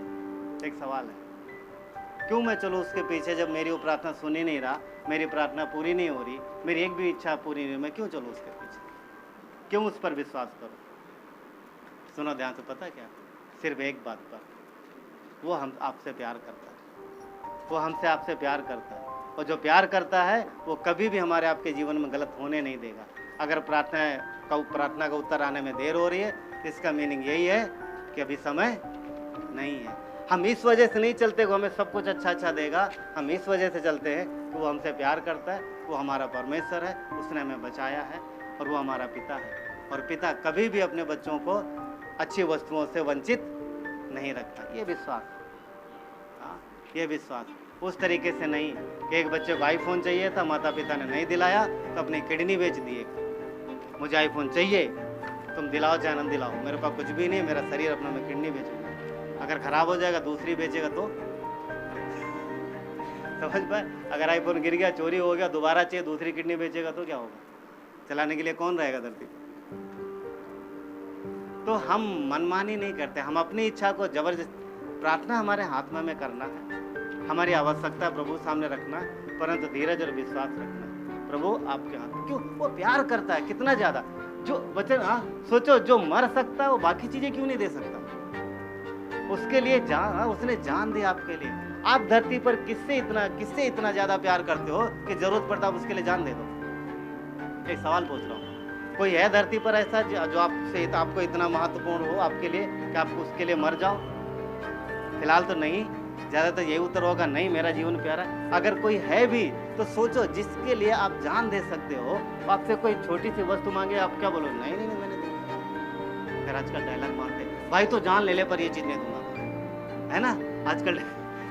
एक सवाल है। क्यों मैं चलूं उसके पीछे जब मेरी वो प्रार्थना सुनी नहीं रहा, मेरी प्रार्थना पूरी नहीं हो रही, मेरी एक भी इच्छा पूरी नहीं हो, मैं क्यों चलूं उसके पीछे? क्यों उस पर विश्वास करूं? सुनो ध्यान से, पता क्या, सिर्फ एक बात पर, वो हम आपसे प्यार करता है, वो हमसे आपसे प्यार करता है, और जो प्यार करता है वो कभी भी हमारे आपके जीवन में गलत होने नहीं देगा। अगर प्रार्थना का उत्तर आने में देर हो रही है, इसका मीनिंग यही है कि अभी समय नहीं है। हम इस वजह से नहीं चलते कि हमें सब कुछ अच्छा अच्छा देगा, हम इस वजह से चलते हैं कि वो हमसे प्यार करता है, वो हमारा परमेश्वर है, उसने हमें बचाया है, और वो हमारा पिता है। और पिता कभी भी अपने बच्चों को अच्छी वस्तुओं से वंचित नहीं रखता। ये विश्वास, हाँ, ये विश्वास उस तरीके से नहीं कि एक बच्चे को आईफोन चाहिए था, माता पिता ने नहीं दिलाया तो अपनी किडनी बेच दिए, मुझे आईफोन चाहिए, तुम दिलाओ चाहे न दिलाओ, मेरे पास कुछ भी नहीं, मेरा शरीर अपना मैं किडनी बेचूंगा, अगर खराब हो जाएगा दूसरी बेचेगा तो समझ पाए। अगर आईफोन गिर गया, चोरी हो गया, दोबारा चाहिए, दूसरी किडनी बेचेगा तो क्या होगा? चलाने के लिए कौन रहेगा धरती पर? तो हम मनमानी नहीं करते, हम अपनी इच्छा को जबरदस्त, प्रार्थना हमारे हाथ में करना है, हमारी आवश्यकता प्रभु सामने रखना, परंतु धीरज और विश्वास रखना। प्रभु आपके हाथ, क्यों? वो प्यार करता है कितना ज्यादा। जो वचन, हाँ सोचो, जो मर सकता है वो बाकी चीजें क्यों नहीं दे सकता? उसके लिए जान, उसने जान दी आपके लिए। आप धरती पर किससे इतना ज्यादा प्यार करते हो कि जरूरत पड़ता आप उसके लिए जान दे दो? एक सवाल पूछ रहा हूँ, कोई है धरती पर ऐसा जो आपको इतना महत्वपूर्ण हो आपके लिए कि आप उसके लिए मर जाओ? फिलहाल तो नहीं, ज्यादातर यही उत्तर होगा, नहीं मेरा जीवन प्यारा है। अगर कोई है भी तो सोचो, जिसके लिए आप जान दे सकते हो, आपसे कोई छोटी सी वस्तु मांगे, आप क्या बोलो? नहीं नहीं, मैंने दूंगा। फिर आजकल डायलॉग मारते, भाई तो जान ले ले पर ये चीज नहीं दूंगा, है ना? आजकल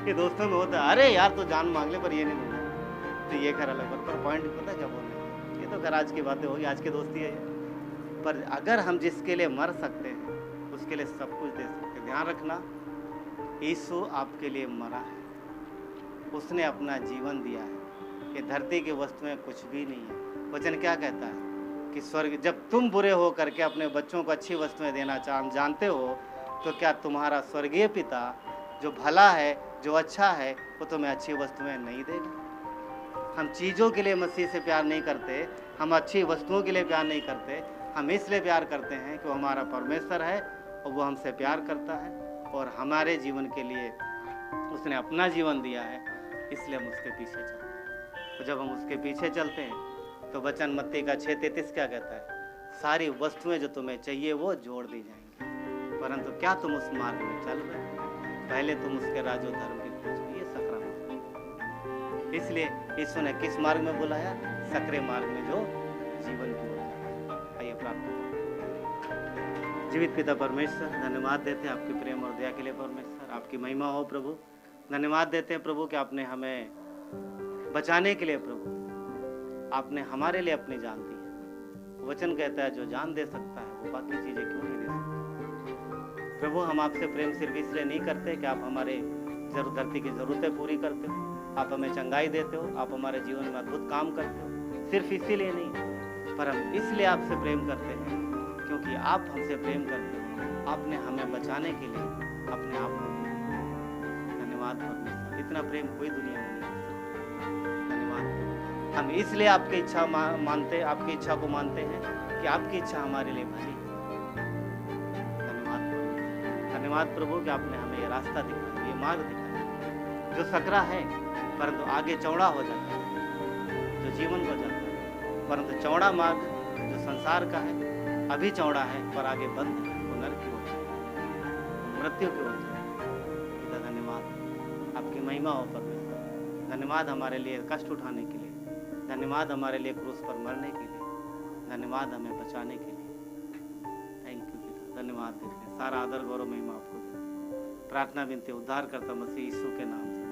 ये दोस्तों में होता है, अरे यार तो जान मांग ले पर ये नहीं दूंगा। तो ये खैर अलग, पर पॉइंट पता क्या बोल रहे हैं, ये तो खैर आज की बातें होगी, आज की दोस्ती है ये। पर अगर हम जिसके लिए मर सकते हैं उसके लिए सब कुछ दे सकते हैं। ध्यान रखना, यीशु आपके लिए मरा है, उसने अपना जीवन दिया है। ये धरती की वस्तुएं कुछ भी नहीं है। वचन क्या कहता है कि स्वर्ग, जब तुम बुरे हो करके अपने बच्चों को अच्छी वस्तुएं देना जानते हो, तो क्या तुम्हारा स्वर्गीय पिता जो भला है, जो अच्छा है, वो तुम्हें अच्छी वस्तुएं नहीं देगा? हम चीज़ों के लिए मसीह से प्यार नहीं करते, हम अच्छी वस्तुओं के लिए प्यार नहीं करते, हम इसलिए प्यार करते हैं कि वो हमारा परमेश्वर है और वो हमसे प्यार करता है और हमारे जीवन के लिए उसने अपना जीवन दिया है, इसलिए हम उसके पीछे चलते हैं। तो जब हम उसके पीछे चलते हैं तो वचन मत्ती का 6:33 क्या कहता है? सारी वस्तुएं जो तुम्हें चाहिए वो जोड़ दी जाएंगी, परंतु क्या तुम उस मार्ग में चल रहे हो? पहले तुम उसके राजो धर्म की खोज। ये सकरा मार्ग, इसलिए यीशु ने किस मार्ग में बुलाया? सकरे मार्ग में जो जीवन की ओर जाता है। आइए प्रार्थना। जीवित पिता परमेश्वर, धन्यवाद देते हैं आपके प्रेम और दया के लिए परमेश्वर, आपकी महिमा हो प्रभु। धन्यवाद देते हैं प्रभु कि आपने हमें बचाने के लिए प्रभु आपने हमारे लिए अपनी जान दी है। वचन कहता है जो जान दे सकता है वो बाकी चीजें क्यों नहीं दे सकता? प्रभु हम आपसे प्रेम सिर्फ इसलिए नहीं करते कि आप हमारे धरती की जरूरतें पूरी करते हो, आप हमें चंगाई देते हो, आप हमारे जीवन में अद्भुत काम करते हो, सिर्फ इसीलिए नहीं, पर हम इसलिए आपसे प्रेम करते हैं क्योंकि आप हमसे प्रेम करते हो। आपने हमें बचाने के लिए अपने आप को दिया। धन्यवाद परमेश्वर, इतना प्रेम कोई दुनिया में नहीं है। धन्यवाद। हम इसलिए आपकी इच्छा मानते, आपकी इच्छा को मानते हैं कि आपकी इच्छा हमारे लिए भली है। धन्यवाद प्रभु, धन्यवाद प्रभु कि आपने हमें ये रास्ता दिखाया, ये मार्ग दिखाया जो सकरा है परंतु आगे चौड़ा हो जाता है, जो जीवन को जाता है, परंतु चौड़ा मार्ग जो संसार का है अभी चौड़ा है पर आगे बंद है, वो नरक की ओर जाए, मृत्यु की ओर जाए। पिता धन्यवाद, आपकी महिमा हो परमेश्वर। धन्यवाद हमारे लिए कष्ट उठाने के लिए, धन्यवाद हमारे लिए क्रूस पर मरने के लिए, धन्यवाद हमें बचाने के लिए। थैंक यू पिता, धन्यवाद देते हैं। सारा आदर गौरव महिमा आपको देते हैं। प्रार्थना विनती उद्धार करता मसीह यीशु के नाम से।